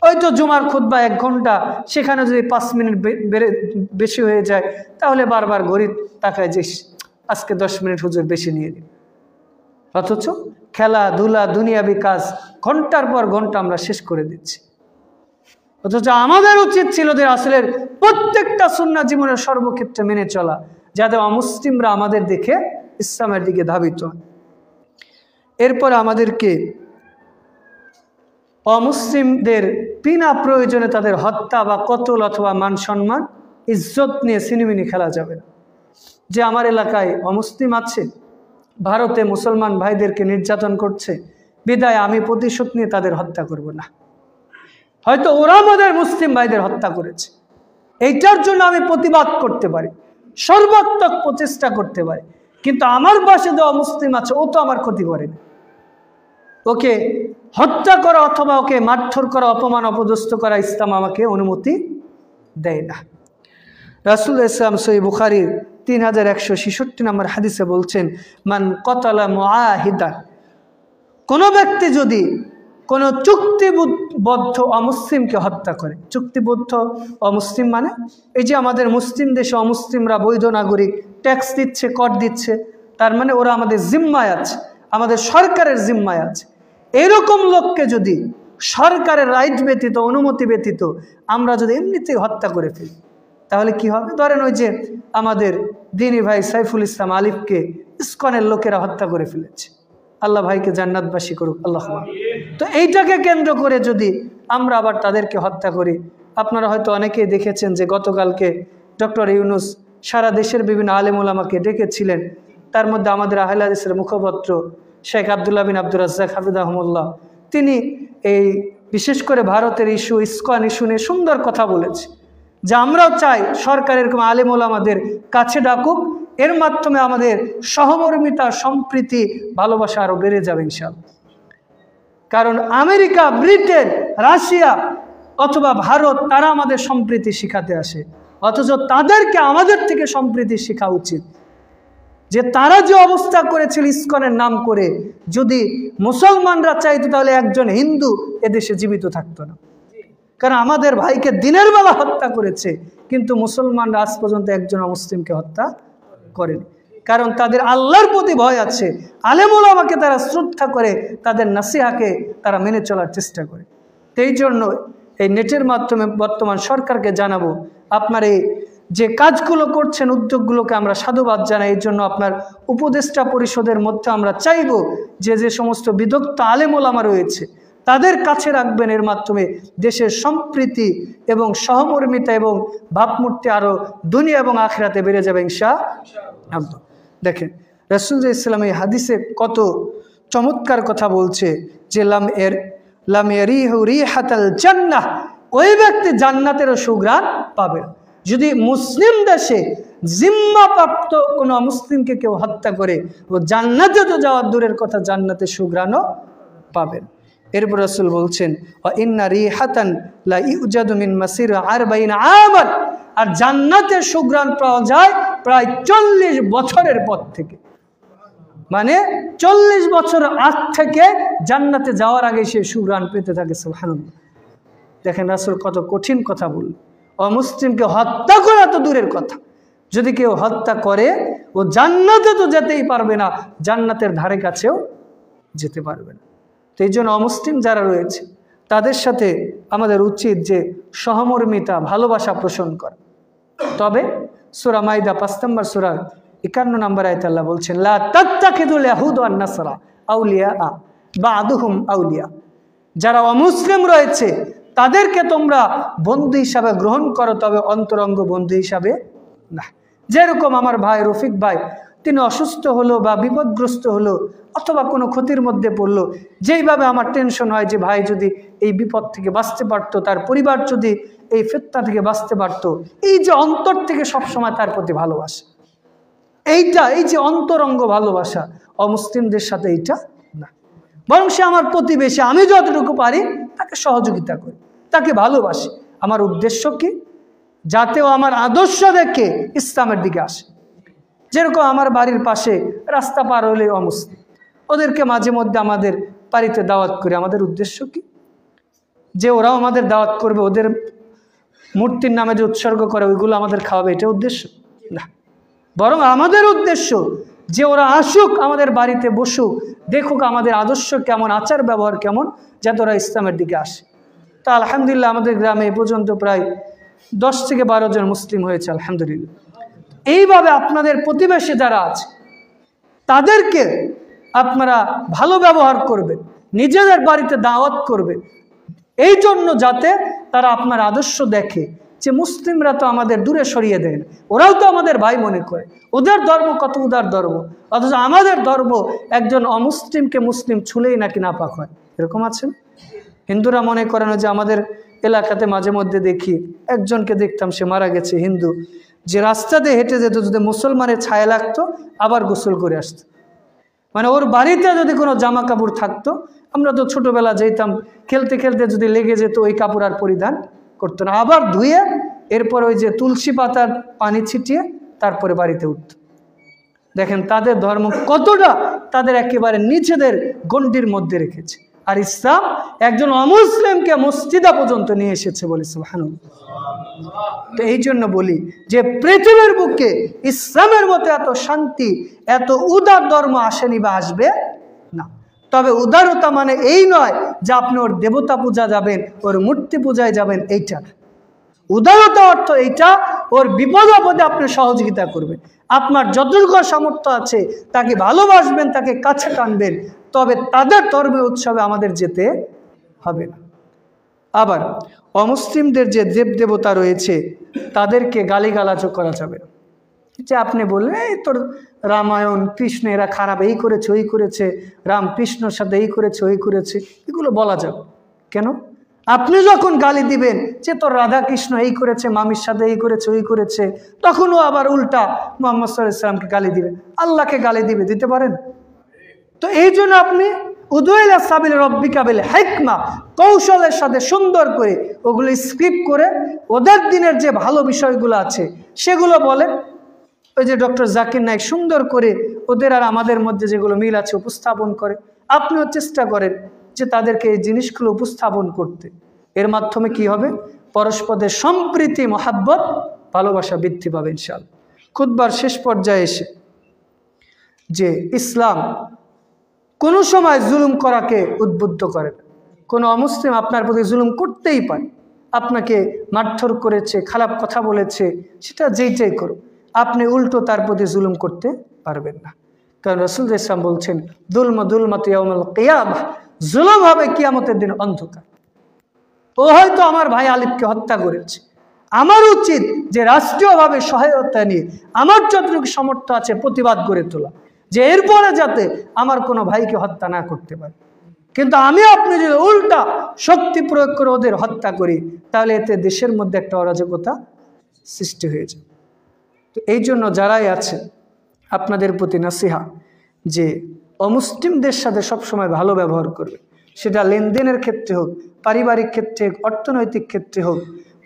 হয়তো জুমার খুতবা 1 ঘন্টা, সেখানে যদি 5 মিনিট বেশি হয়ে যায়, তাহলে বারবার ঘড়ি তাকায় যে আজকে 10 মিনিট হুজুর বেশি নিয়ে দিন। অথচ খেলাধুলা দুনিয়াবি কাজ ঘন্টার পর ঘন্টা আমরা শেষ করে দিচ্ছি। অথচ আমাদের উচিত ছিল যে রাসূলের প্রত্যেকটা সুন্নাহ জীবনের সর্বক্ষেত্রে মেনে চলা, যাতে অমুসলিমরা আমাদের দেখে ইসলামের দিকে ধাবিত হয়। এরপর আমাদেরকে অমুসলিমদের বিনা প্রয়োজনে তাদের হত্যা বা কতল অথবা মান সম্মান ইজ্জত নিয়ে সিনেমিনি খেলা যাবে না। যে আমার এলাকায় অমুসলিম আছে, ভারতে মুসলমান ভাইদেরকে নির্যাতন করছে, বিদায় আমি প্রতিশোধ নিয়ে তাদের হত্যা করব না। হয়তো ওরা আমাদের মুসলিম ভাইদের হত্যা করেছে, এইটার জন্য আমি প্রতিবাদ করতে পারি, সর্বাত্মক প্রচেষ্টা করতে পারি, কিন্তু আমার পাশে যে অমুসলিম আছে ও তো আমার ক্ষতি করেনি। ওকে হত্যা করা অথবা ওকে মারধর করা, অপমান অপদস্থ করা ইসলাম আমাকে অনুমতি দেয় না। রাসূল ইসলাম সহিহ বুখারীর 3166 নম্বর হাদিসে বলছেন, মান কতালা মুআহিদা, কোন ব্যক্তি যদি কোন চুক্তিবদ্ধ অমুসলিমকে হত্যা করে। চুক্তিবদ্ধ অমুসলিম মানে এই যে আমাদের মুসলিম দেশে অমুসলিমরা বৈধ নাগরিক, ট্যাক্স দিচ্ছে, কর দিচ্ছে, তার মানে ওরা আমাদের জিম্মায় আছে, আমাদের সরকারের জিম্মায় আছে। এরকম লোককে যদি সরকারের রাইট ব্যতীত, অনুমতি ব্যতীত আমরা যদি এমনিতেই হত্যা করে ফেলি, তাহলে কি হবে? ধরেন ওই যে আমাদের দিনী ভাই সাইফুল ইসলাম আলিফকে ইসকনের লোকেরা হত্যা করে ফেলেছে, আল্লাহ ভাইকে জান্নাতবাসী করুক, আল্লাহ। তো এইটাকে কেন্দ্র করে যদি আমরা আবার তাদেরকে হত্যা করি, আপনারা হয়তো অনেকেই দেখেছেন যে গতকালকে ডক্টর ইউনূস সারা দেশের বিভিন্ন আলেম ওলামাকে ডেকেছিলেন, তার মধ্যে আমাদের আহলে হাদিসের মুখপত্র শেখ আব্দুল্লাহ বিন আব্দুর রাজ্জাক হাফিজাহুল্লাহ, তিনি এই বিশেষ করে ভারতের ইস্যু, ইসকন ইস্যু নিয়ে সুন্দর কথা বলেছে, যে আমরাও চাই সরকার এরকম আলেম ওলামাদের কাছে ডাকুক, এর মাধ্যমে আমাদের সহমর্মিতা, সম্প্রীতি, ভালোবাসা আরও বেড়ে যাবে ইনশাআল্লাহ। কারণ আমেরিকা, ব্রিটেন, রাশিয়া অথবা ভারত তারা আমাদের সম্প্রীতি শিখাতে আসে, অথচ তাদেরকে আমাদের থেকে সম্প্রীতি শেখা উচিত। যে তারা যে অবস্থা করেছিল ইসকনের নাম করে, যদি মুসলমানরা চাইতো তাহলে একজন হিন্দু এদেশে জীবিত থাকতো না। কারণ আমাদের ভাইকে দিনের বেলা হত্যা করেছে, কিন্তু মুসলমানরা আজ পর্যন্ত একজন মুসলিমকে হত্যা করেনি। কারণ তাদের আল্লাহর প্রতি ভয় আছে, আলেম ওলামাকে তারা শ্রদ্ধা করে, তাদের নাসিহাকে তারা মেনে চলার চেষ্টা করে। এই জন্য এই নেটের মাধ্যমে বর্তমান সরকারকে জানাবো, আপনার এই যে কাজগুলো করছেন, উদ্যোগগুলোকে আমরা সাধুবাদ জানাই। এই জন্য আপনার উপদেষ্টা পরিষদের মধ্যে আমরা চাইব যে যে সমস্ত বিদগ্ধ আলেম ওলামা রয়েছে তাদের কাছে রাখবেন, এর মাধ্যমে দেশের সম্প্রীতি এবং সহমর্মিতা এবং ভাবমূর্তি আরও দুনিয়া এবং আখিরাতে বেড়ে যাবে ইনশাআল্লাহ। দেখেন রাসূল ইসলাম এই হাদিসে কত চমৎকার কথা বলছে যে লাম ইয়ারিহু রিহাতাল জান্নাহ, ওই ব্যক্তি জান্নাতেরও সুঘ্রাণ পাবে। যদি মুসলিম দেশে জিম্মাপ্রাপ্ত কোনো মুসলিমকে কেউ হত্যা করে, ও জান্নাতে তো যাওয়ার দূরের কথা, জান্নাতে সুঘ্রাণও পাবেন। এরপর রাসূল বলছেন, ইন্না রিহাতান লা ইউজাদু মিন মাসির 40 আমান, আর জান্নাতের সুঘ্রাণ পাওয়া যায় প্রায় 40 বছরের পর থেকে। মানে 40 বছর আগ থেকে জান্নাতে যাওয়ার আগে সে সুঘ্রাণ পেতে থাকে। সুবহানাল্লাহ। দেখেন রাসূল কত কঠিন কথা বলল। অমুসলিমকে হত্যা করা তো দূরের কথা, যদি কেউ হত্যা করে ও জান্নাতে তো যেতেই পারবে না, জান্নাতের ধারে কাছেও যেতে পারবে না। তো এই জন্য অমুসলিম যারা রয়েছে তাদের সাথে আমাদের উচিত যে সহমর্মিতা, ভালোবাসা পোষণ করা। তবে সূরা মাইদা 5 নম্বর সূরা 51 নম্বর আয়াতে আল্লাহ বলছেন, লা তাত্তাখিদুল ইয়াহুদ ওয়ান নাসরা আউলিয়া বা'দুহুম আউলিয়া, যারা অমুসলিম রয়েছে তাদেরকে তোমরা বন্ধু হিসাবে গ্রহণ করো, তবে অন্তরঙ্গ বন্ধু হিসাবে না। যেরকম আমার ভাই রফিক ভাই, তিনি অসুস্থ হলো বা বিপদগ্রস্ত হলো অথবা কোনো ক্ষতির মধ্যে পড়লো, যেইভাবে আমার টেনশন হয় যে ভাই যদি এই বিপদ থেকে বাঁচতে পারতো, তার পরিবার যদি এই ফিতনা থেকে বাঁচতে পারতো, এই যে অন্তর থেকে সবসময় তার প্রতি ভালোবাসা, এই যে অন্তরঙ্গ ভালোবাসা, অমুসলিমদের সাথে এইটা না। বরং সে আমার প্রতিবেশী, আমি যতটুকু পারি তাকে সহযোগিতা করি, তাকে ভালোবাসি। আমার উদ্দেশ্য কি? যাতে ও আমার আদর্শ দেখে ইসলামের দিকে আসে। যেরকম আমার বাড়ির পাশে রাস্তা পার হলে অমুসলিম, ওদেরকে মাঝে মধ্যে আমাদের বাড়িতে দাওয়াত করি। আমাদের উদ্দেশ্য কি? যে ওরাও আমাদের দাওয়াত করবে, ওদের মূর্তির নামে যে উৎসর্গ করে ওইগুলো আমাদের খাওয়াবে, এটা উদ্দেশ্য না। বরং আমাদের উদ্দেশ্য যে ওরা আসুক, আমাদের বাড়িতে বসুক, দেখুক আমাদের আদর্শ কেমন, আচার ব্যবহার কেমন, যাতে ওরা ইসলামের দিকে আসে। তা আলহামদুলিল্লাহ আমাদের গ্রামে এ পর্যন্ত প্রায় 10 থেকে 12 জন মুসলিম হয়েছে আলহামদুলিল্লাহ। এইভাবে আপনাদের প্রতিবেশী যারা আছে তাদেরকে আপনারা ভালো ব্যবহার করবেন, নিজেদের বাড়িতে দাওয়াত করবেন, এই জন্য যাতে তারা আপনার আদর্শ দেখে যে মুসলিমরা তো আমাদের দূরে সরিয়ে দেয় না, ওরাও তো আমাদের ভাই মনে করে, ওদের ধর্ম কত উদার ধর্ম, অথচ আমাদের ধর্ম একজন অমুসলিমকে মুসলিম ছুলেই নাকি নাপাক হয়। এরকম আছে। হিন্দুরা মনে করেন যে আমাদের এলাকাতে মাঝে মধ্যে দেখি একজনকে দেখতাম, সে মারা গেছে হিন্দু, যে রাস্তা দিয়ে হেঁটে যেত, যদি মুসলমানের ছায়া লাগতো আবার গোসল করে আসতো। মানে ওর বাড়িতে যদি কোনো জামা কাপড় থাকতো, আমরা তো ছোটবেলা যেতাম, খেলতে খেলতে যদি লেগে যেত ওই কাপড় আর পরিধান করতো না, আবার ধুয়ে এরপর ওই যে তুলসী পাতার পানি ছিটিয়ে তারপরে বাড়িতে উঠত। দেখেন তাদের ধর্ম কতটা তাদের একেবারে নিজেদের গণ্ডির মধ্যে রেখেছে। আর ইসলাম একজন অমুসলিমকে মসজিদা পর্যন্ত নিয়ে এসেছে বলে সুবহানাল্লাহ। তো এই জন্য বলি যে পৃথিবীর বুকে ইসলামের মতো এত শান্তি, এত উদার ধর্ম আসেনি বা আসবে না। তবে উদারতা মানে এই নয় যে আপনি ওর দেবতা পূজা যাবেন, ওর মূর্তি পূজায় যাবেন, এইটা। উদারতা অর্থ এইটা, ওর বিপদ আপদে আপনি সহযোগিতা করবেন, আপনার যতটুকু সামর্থ্য আছে তাকে ভালোবাসবেন, তাকে কাছে টানবেন, তবে তাদের ধর্মীয় উৎসবে আমাদের যেতে হবে না। আবার অমুসলিমদের যে দেবদেবতা রয়েছে তাদেরকে গালিগালাজও করা যাবে না। যে আপনি বললেন এই তোর রামায়ণ কৃষ্ণ এরা খারাপ, এই করেছে ওই করেছে, রাম কৃষ্ণর সাথে এই করেছে ওই করেছে, এগুলো বলা যাবে কেন? আপনি যখন গালি দিবেন যে তোর রাধা কৃষ্ণ এই করেছে, মামির সাথে এই করেছে ওই করেছে, তখনও আবার উল্টা মুহাম্মদ সাল্লাল্লাহু আলাইহি ওয়াসাল্লামকে গালি দিবেন, আল্লাহকে গালি দিতে পারেন? তো এই জন্য আপনি উদু ইলা সাবিল রাব্বিকা বিল হিকমা, কৌশলের সাথে সুন্দর করে ওগুলো স্ক্রিপ্ট করে ওদের দিনের যে ভালো বিষয়গুলো আছে সেগুলো বলেন। ওই যে ডক্টর জাকির নায়েক সুন্দর করে ওদের আর আমাদের মধ্যে যেগুলো মিল আছে উপস্থাপন করে, আপনিও চেষ্টা করেন যে তাদেরকে এই জিনিসগুলো উপস্থাপন করতে। এর মাধ্যমে কি হবে? পরস্পরের সম্প্রীতি, মহাব্বত, ভালোবাসা বৃদ্ধি পাবে ইনশাআল্লাহ। খুতবার শেষ পর্যায়ে এসে যে ইসলাম কোনো সময় জুলুম করাকে উদ্বুদ্ধ করে না। কোনো অমুসলিম আপনার প্রতি জুলুম করতেই পারে, আপনাকে মারধর করেছে, খারাপ কথা বলেছে, সেটা যেইটাই করুক, আপনি উল্টো তার প্রতি জুলুম করতে পারবেন না। কারণ রাসূল ইসলাম বলছেন দুলমাতু ইয়াউমুল কিয়ামাহ, জুলুম হবে কিয়ামতের দিন অন্ধকার। ও হয়তো আমার ভাই আলিফকে হত্যা করেছে, আমার উচিত যে রাষ্ট্রীয়ভাবে সহায়তা নিয়ে আমার যতটুকু সামর্থ্য আছে প্রতিবাদ গড়ে তোলা, যে এরপরে যাতে আমার কোনো ভাইকে হত্যা না করতে পারে। কিন্তু আমি আপনি যদি উল্টা শক্তি প্রয়োগ করে ওদের হত্যা করি, তাহলে এতে দেশের মধ্যে একটা অরাজকতা সৃষ্টি হয়ে যায়। তো এই জন্য যারাই আছে আপনাদের প্রতি নসিহা যে অমুসলিমদের সাথে সবসময় ভালো ব্যবহার করবে, সেটা লেনদেনের ক্ষেত্রে হোক, পারিবারিক ক্ষেত্রে হোক, অর্থনৈতিক ক্ষেত্রে হোক,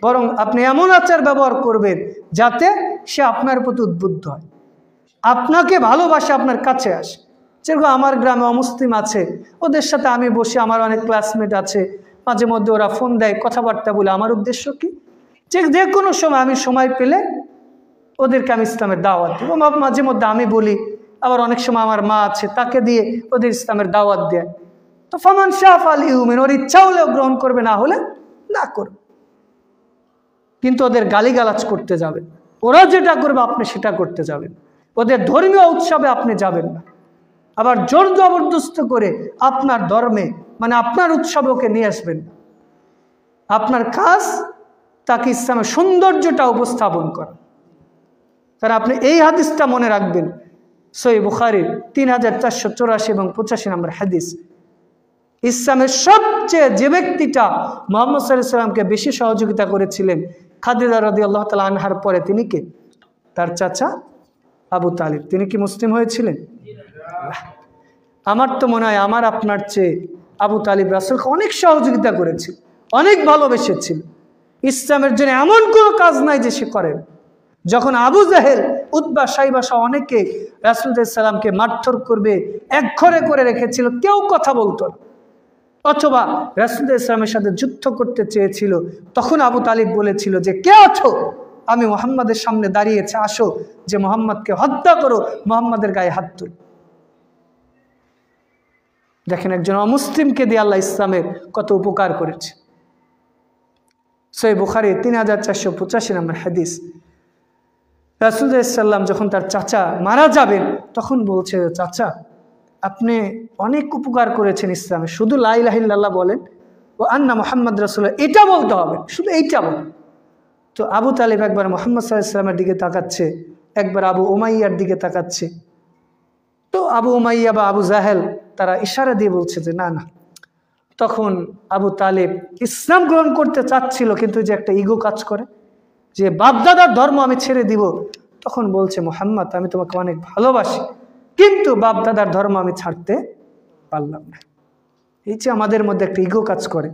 বরং আপনি এমন আচার ব্যবহার করবেন যাতে সে আপনার প্রতি উদ্বুদ্ধ হয়, আপনাকে ভালোবাসে, আপনার কাছে আসে। যেরকম আমার গ্রামে অমুসলিম আছে, ওদের সাথে আমি বসে, আমার অনেক ক্লাসমেট আছে, মাঝে মধ্যে ওরা ফোন দেয়, কথাবার্তা বলে। আমার উদ্দেশ্য কি? যে কোনো সময় আমি সময় পেলে ওদেরকে আমি ইসলামের দাওয়াত দিব। মাঝে মধ্যে আমি বলি, আবার অনেক সময় আমার মা আছে, তাকে দিয়ে ওদের ইসলামের দাওয়াত দেয়। তো ফামান শাআ ফালইউমিন, ওর ইচ্ছা হলেও গ্রহণ করবে, না হলে না করবে। কিন্তু ওদের গালিগালাজ করতে যাবেন, ওরা যেটা করবে আপনি সেটা করতে যাবেন, ওদের ধর্মীয় উৎসবে আপনি যাবেন না। আবার জোর জবরদস্ত করে আপনার ধর্মে, মানে আপনার উৎসবে ওকে নিয়ে আসবেন না। আপনার কাজ তাকে ইসলামের সৌন্দর্যটা উপস্থাপন করা। কারণ আপনি এই হাদিসটা মনে রাখবেন, সহিহ বুখারীর 3484 এবং 85 নম্বর হাদিস। ইসলামের সবচেয়ে যে ব্যক্তিটা মুহাম্মদ সাল্লাল্লাহু আলাইহি ওয়াসাল্লামকে বেশি সহযোগিতা করেছিলেন, খাদিজা রাদিয়াল্লাহু তাআলা আনহার পরে তিনি কে? তার চাচা আবু তালিব। তিনি কি মুসলিম হয়েছিলেন? আমার তো মনে হয় আমার আপনার চেয়ে আবু তালিব রাসূলকে অনেক সহযোগিতা করেছিল, অনেক ভালোবেসেছিল। ইসলামের জন্য এমন কোনো কাজ নাই যে সে করেন। যখন আবু জাহেল, উতবা, সাইবা সহ অনেকে রাসূলুল্লাহ সাল্লাল্লাহু আলাইহি ওয়াসাল্লামকে মারধর করবে একঘরে করে রেখেছিল, কেউ কথা বলতো না, অথবা রাসূলুল্লাহ সাল্লাল্লাহু আলাইহি ওয়াসাল্লামের সাথে যুদ্ধ করতে চেয়েছিল, তখন আবু তালিব বলেছিল যে কে আছো, আমি মুহাম্মাদের সামনে দাঁড়িয়েছে, আসো যে মুহাম্মাদকে হত্যা করো, মুহাম্মাদের গায়ে হাত তুল। দেখেন একজন অমুসলিমকে দিয়ে আল্লাহ ইসলামের কত উপকার করেছে। সহিহ বুখারী 3485 নম্বর হাদিস, রাসূলুল্লাহ সাল্লাল্লাহু আলাইহি ওয়াসাল্লাম যখন তার চাচা মারা যাবেন তখন বলছে, চাচা আপনি অনেক উপকার করেছেন ইসলামে, শুধু লা ইলাহা ইল্লাল্লাহ বলেন ও আন্না মুহাম্মদ রাসূলুল্লাহ, এটা বলতে হবে, শুধু এইটা বলেন। তো আবু তালিব একবার মুহাম্মদ সাল্লাল্লাহু আলাইহি ওয়াসাল্লামের দিকে তাকাচ্ছে, একবার আবু উমাইয়ার দিকে তাকাচ্ছে। তো আবু উমাইয়া বা আবু জাহেল তারা ইশারা দিয়ে বলছে যে না না। তখন আবু তালিব ইসলাম গ্রহণ করতে চাচ্ছিল, কিন্তু যে একটা ইগো কাজ করে যে বাপদাদার ধর্ম আমি ছেড়ে দিব, তখন বলছে মুহাম্মদ আমি তোমাকে অনেক ভালোবাসি, কিন্তু বাপদাদার ধর্ম আমি ছাড়তে পারলাম না। এই যে আমাদের মধ্যে একটা ইগো কাজ করে,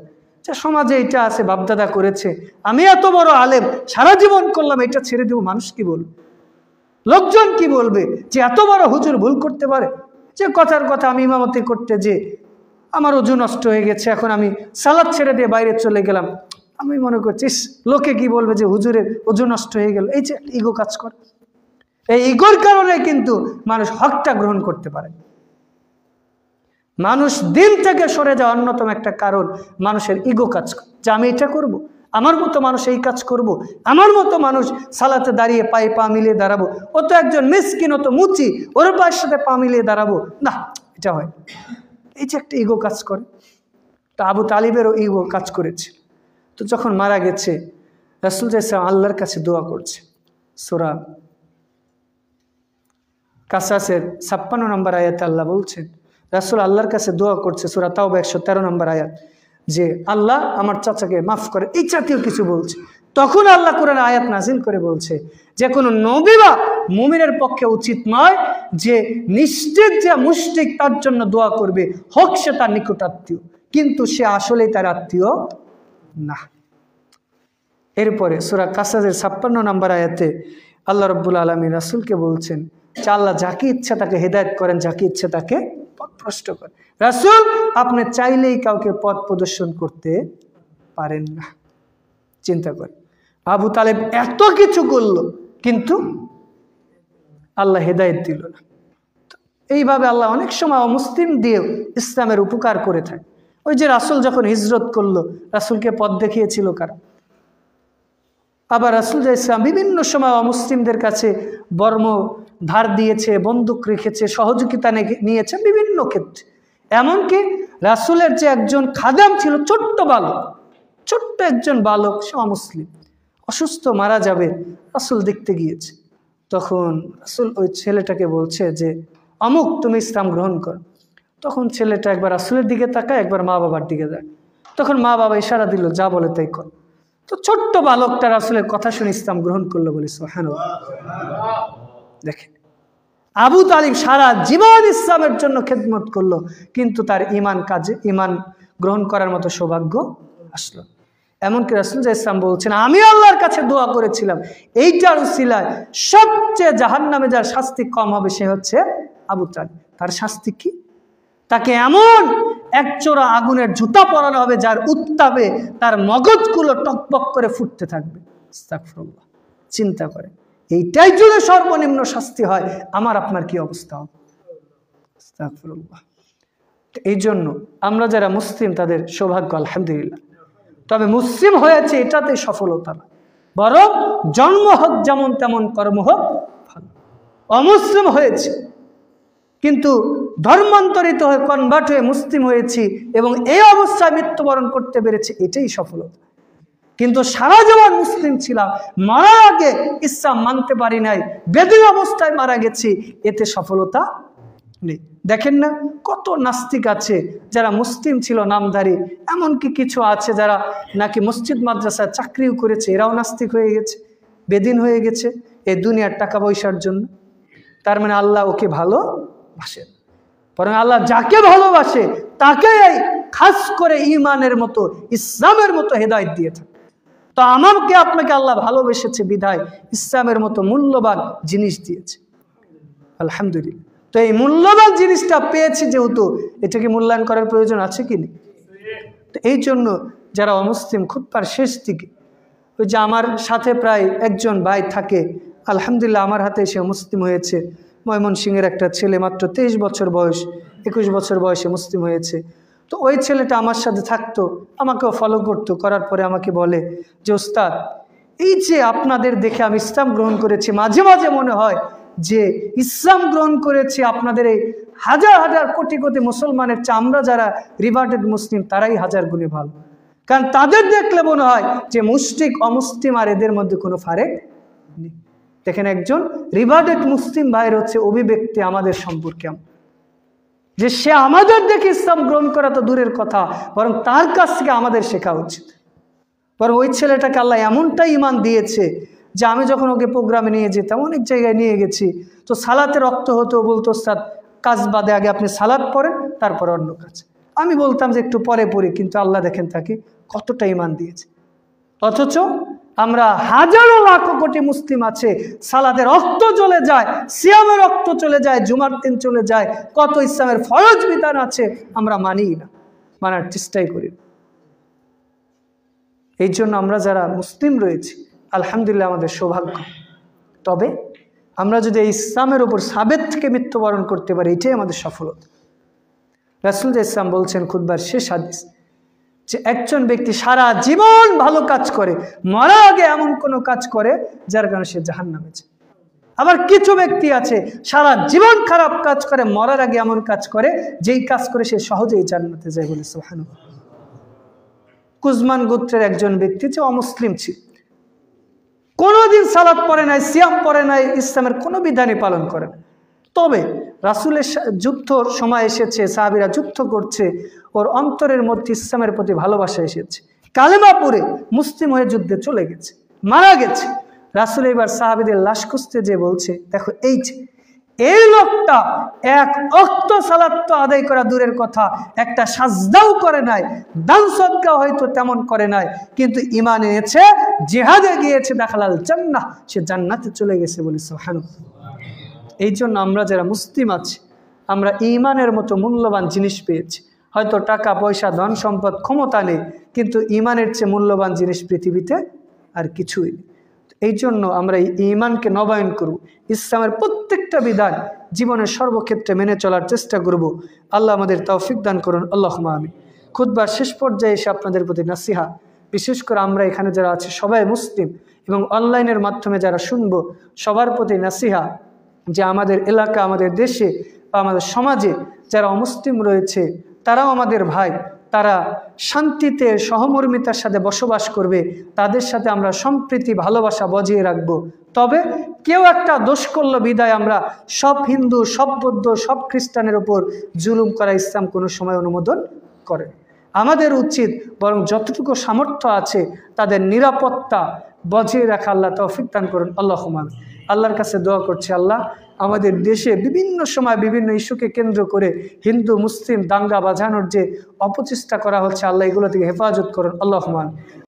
যে সমাজে এটা আছে, বাপদাদা করেছে, আমি এত বড় আলেম সারা জীবন করলাম, এটা ছেড়ে দিব, মানুষ কি বলবে, লোকজন কি বলবে, যে এত বড় হুজুর ভুল করতে পারে, যে কথার কথা আমি ইমামতি করতে যে আমার ওযু নষ্ট হয়ে গেছে, এখন আমি সালাত ছেড়ে দিয়ে বাইরে চলে গেলাম, আমি মনে করছি লোকে কি বলবে যে হুজুরের ওযু নষ্ট হয়ে গেল। এই যে ইগো কাজ করে, এই ইগোর কারণে কিন্তু মানুষ হকটা গ্রহণ করতে পারে। মানুষ দিন থেকে সরে যাওয়া অন্যতম একটা কারণ মানুষের ইগো কাজ করে, যে আমি এটা করব, আমার মতো মানুষ এই কাজ করব, আমার মতো মানুষ সালাতে দাঁড়িয়ে পায়ে পা মিলিয়ে দাঁড়াবো, ও তো একজন মিসকিন, ও তো মুচি, ওর পায়ের সাথে পা মিলিয়ে দাঁড়াবো না, এটা হয়। এই যে একটা ইগো কাজ করে, তো আবু তালিবেরও ইগো কাজ করেছে। তো যখন মারা গেছে রাসূলুল্লাহ সাল্লাল্লাহু আলাইহি ওয়াসাল্লাম আল্লাহর কাছে দোয়া করছে। সূরা কাসাসের 56 নম্বর আয়াতে আল্লাহ বলছেন, রাসূল আল্লাহর কাছে দোয়া করছে, সূরা তাওবা 113 নম্বর আয়াত, যে আল্লাহ আমার চাচাকে মাফ করে, এই জাতীয় কিছু বলছে। তখন আল্লাহ কোরআনে আয়াত নাজিল করে বলছে যে কোনো নবী বা মুমিনের পক্ষে উচিত নয় যে নিশ্চিত যে মুশরিক তার জন্য দোয়া করবে, হোক সে তার নিকটাত্মীয়, কিন্তু সে আসলেই তার আত্মীয় না। এরপরে সূরা কাসাসের 56 নম্বর আয়াতে আল্লাহ রাব্বুল আলামিন রাসূলকে বলছেন যে আল্লাহ যাকে ইচ্ছা তাকে হেদায়েত করেন, যাকে ইচ্ছা তাকে পথভ্রষ্ট করেন। রাসূল আপনি চাইলেই কাউকে পথ প্রদর্শন করতে পারেন না। চিন্তা করেন, আবু তালেব এত কিছু করলো কিন্তু আল্লাহ হেদায়েত দিল না। এইভাবে আল্লাহ অনেক সময় অমুসলিম দিয়েও ইসলামের উপকার করে থাকে। ওই যে রাসূল যখন হিজরত করলো, রাসূলকে পথ দেখিয়েছিল কারা? আবার রাসূলুল্লাহ ইসলাম বিভিন্ন সময় অমুসলিমদের কাছে বর্ম ধার দিয়েছে, বন্দুক রেখেছে, সহযোগিতা নিয়েছে বিভিন্ন ক্ষেত্রে। এমনকি রাসূলের যে একজন খাদেম ছিল, ছোট্ট বালক, ছোট্ট একজন বালক, সে অমুসলিম, অসুস্থ, মারা যাবে, রাসূল দেখতে গিয়েছে। তখন রাসূল ওই ছেলেটাকে বলছে যে অমুক তুমি ইসলাম গ্রহণ করো। তখন ছেলেটা একবার রাসূলের দিকে তাকায়, একবার মা বাবার দিকে যায়। তখন মা বাবা ইশারা দিল, যা বলে তাই কর। তো ছোট্ট বালকটা রাসূলের কথা শুনে ইসলাম গ্রহণ করলো, বলে সুবহানাল্লাহ। দেখেন আবু তালিব সারা জীবন ইসলামের জন্য খেদমত করলো, কিন্তু তার ঈমান গ্রহণ করার মতো সৌভাগ্য আসলো। এমনকি রাসূলুল্লাহ ইসলাম বলছেন আমি আল্লাহর কাছে দোয়া করেছিলাম এইটার উসিলায় সবচেয়ে জাহান্নামে যার শাস্তি কম হবে সে হচ্ছে আবু তালিব। তার শাস্তি কি? তাকে এমন একচোরা আগুনের জুতা পরানো হবে যার উত্তাপে তার মগজগুলো টকবক করে ফুটতে থাকবে। আস্তাগফিরুল্লাহ। চিন্তা করে এইটাই যদি সর্বনিম্ন শাস্তি হয়, আমার আপনার কি অবস্থা হবে? আস্তাগফিরুল্লাহ। এই জন্য আমরা যারা মুসলিম তাদের সৌভাগ্য আলহামদুলিল্লাহ। তবে মুসলিম হয়েছে এটাতে সফলতা না, বরং জন্ম হোক যেমন তেমন, কর্ম হোক ভালো। অমুসলিম হয়েছে কিন্তু ধর্মান্তরিত হয়ে কনভার্ট হয়ে মুসলিম হয়েছি এবং এই অবস্থায় মৃত্যুবরণ করতে পেরেছি, এটাই সফলতা। কিন্তু সারা জীবন মুসলিম ছিলাম, মারার আগে ইসলাম মানতে পারি নাই, বেদীন অবস্থায় মারা গেছি, এতে সফলতা নেই। দেখেন না কত নাস্তিক আছে যারা মুসলিম ছিল নামধারী, এমনকি কিছু আছে যারা নাকি মসজিদ মাদ্রাসায় চাকরিও করেছে, এরাও নাস্তিক হয়ে গেছে, বেদিন হয়ে গেছে এই দুনিয়ার টাকা পয়সার জন্য। তার মানে আল্লাহ ওকে ভালোবাসে, বরং আল্লাহ যাকে ভালোবাসে তাকে খাস করে ঈমানের মতো, ইসলামের মতো হেদায়েত দিয়ে থাকে। তো আমাকে আপনাকে আল্লাহ ভালোবেসেছে বিধায় ইসলামের মতো মূল্যবান জিনিস দিয়েছে, আলহামদুলিল্লাহ। তো এই মূল্যবান জিনিসটা পেয়েছি যেহেতু, এটাকে মূল্যায়ন করার প্রয়োজন আছে কি না? তো এই জন্য যারা অমুসলিম খুতবার শেষ দিকে, ওই যে আমার সাথে প্রায় একজন ভাই থাকে, আলহামদুলিল্লাহ আমার হাতে এসে মুসলিম হয়েছে, ময়মনসিংহের একটা ছেলে, মাত্র 23 বছর বয়স, 21 বছর বয়সে মুসলিম হয়েছে। তো ওই ছেলেটা আমার সাথে থাকতো, আমাকেও ফলো করতো, করার পরে আমাকে বলে যে ওস্তাদ, এই যে আপনাদের দেখে আমি ইসলাম গ্রহণ করেছি, মাঝে মাঝে মনে হয় যে ইসলাম গ্রহণ করেছি আপনাদের এই হাজার হাজার কোটি কোটি মুসলমানের চেয়ে আমরা যারা রিভার্টেড মুসলিম তারাই হাজার গুণে ভালো। কারণ তাদের দেখলে মনে হয় যে মুশরিক অমুসলিম আর এদের মধ্যে কোনো ফারেক নেই। দেখেন, একজন রিভার্টেড মুসলিম ভাইয়ের হচ্ছে অভিব্যক্তি আমাদের সম্পর্কে, যে সে আমাদের দেখে ইসলাম গ্রহণ করা তো দূরের কথা, বরং তার কাছ থেকে আমাদের শেখা উচিত। বরং ওই ছেলেটাকে আল্লাহ এমনটাই ঈমান দিয়েছে যে আমি যখন ওকে প্রোগ্রামে নিয়ে যেতাম, অনেক জায়গায় নিয়ে গেছি, তো সালাতে রক্ত হতো, বলতো ওস্তাদ কাজ বাদে আগে আপনি সালাত পড়েন, তারপর অন্য কাজ। আমি বলতাম যে একটু পরে পড়ি, কিন্তু আল্লাহ দেখেন তাকে কতটা ঈমান দিয়েছে। অথচ আমরা হাজারো লাখো কোটি মুসলিম আছে, সালাতে রক্ত চলে যায়, সিয়ামে রক্ত চলে যায়, জুমার দিন চলে যায়, কত ইসলামের ফরজ বিধান আছে আমরা মানিই না, মানার চেষ্টাই করি। এই জন্য আমরা যারা মুসলিম রয়েছি আলহামদুলিল্লাহ আমাদের সৌভাগ্য। তবে আমরা যদি এই ইসলামের উপর সাবেত থেকে মৃত্যুবরণ করতে পারি, এটাই আমাদের সফলতা। রাসূল ইসলাম বলছেন খুতবার শেষ হাদিস, যে একজন ব্যক্তি সারা জীবন ভালো কাজ করে, মরার আগে এমন কোনো কাজ করে যার কারণে সে জাহান্নামে যায়। আবার কিছু ব্যক্তি আছে সারা জীবন খারাপ কাজ করে, মরার আগে এমন কাজ করে যেই কাজ করে সে সহজেই জান্নাতে যায় বলে সুবহানাল্লাহ। কুজমান গোত্রের একজন ব্যক্তি যে অমুসলিম ছিল, কোনোদিন সালাত পড়ে নাই, সিয়াম পড়ে নাই, ইসলামের কোনো বিধানই পালন করে না। তবে রাসূলের যুদ্ধর সময় এসেছে, সাহাবীরা যুদ্ধ করছে, ওর অন্তরের মধ্যে ইসলামের প্রতি ভালোবাসা এসেছে, কালেমা পড়ে মুসলিম হয়ে যুদ্ধে চলে গেছে, মারা গেছে। রাসূল এবার সাহাবীদের লাশ খুঁজতে যে বলছে, দেখো এই লোকটা এক ওয়াক্ত সালাত তো আদায় করা দূরের কথা, একটা সাজদাও করে নাই, দান সদকা হয়তো তেমন করে নাই, কিন্তু ঈমান এনেছে, জিহাদে গিয়েছে, দাখালাল জান্নাহ, সে জান্নাতে চলে গেছে বলে সুবহানাল্লাহ। এই জন্য আমরা যারা মুসলিম আছি, আমরা ঈমানের মতো মূল্যবান জিনিস পেয়েছি। হয়তো টাকা পয়সা ধন সম্পদ ক্ষমতা নেই, কিন্তু ঈমানের চেয়ে মূল্যবান জিনিস পৃথিবীতে আর কিছুই নেই। এই জন্য আমরা এই ঈমানকে নবায়ন করব, ইসলামের প্রত্যেকটা বিধান জীবনের সর্বক্ষেত্রে মেনে চলার চেষ্টা করব। আল্লাহ আমাদের তৌফিক দান করুন, আল্লাহুম্মা আমিন। খুতবার শেষ পর্যায়ে এসে আপনাদের প্রতি নাসিহা, বিশেষ করে আমরা এখানে যারা আছি সবাই মুসলিম এবং অনলাইনের মাধ্যমে যারা শুনবো, সবার প্রতি নাসিহা যে আমাদের এলাকা, আমাদের দেশে বা আমাদের সমাজে যারা অমুসলিম রয়েছে তারাও আমাদের ভাই, তারা শান্তিতে সহমর্মিতার সাথে বসবাস করবে, তাদের সাথে আমরা সম্প্রীতি ভালোবাসা বজিয়ে রাখব। তবে কেউ একটা দোষ করলো বিদায় আমরা সব হিন্দু, সব বৌদ্ধ, সব খ্রিস্টানের ওপর জুলুম করা ইসলাম কোনো সময় অনুমোদন করে। আমাদের উচিত বরং যতটুকু সামর্থ্য আছে তাদের নিরাপত্তা বজিয়ে রাখা। আল্লাহ তৌফিক দান করুন, আল্লাহুম্মা আমিন। আল্লাহর কাছে দোয়া করছি, আল্লাহ আমাদের দেশে বিভিন্ন সময় বিভিন্ন ইস্যুকে কেন্দ্র করে হিন্দু মুসলিম দাঙ্গা বাজানোর যে অপচেষ্টা করা হচ্ছে, আল্লাহ এগুলো থেকে হেফাজত করুন, আল্লাহুম্মা আমিন।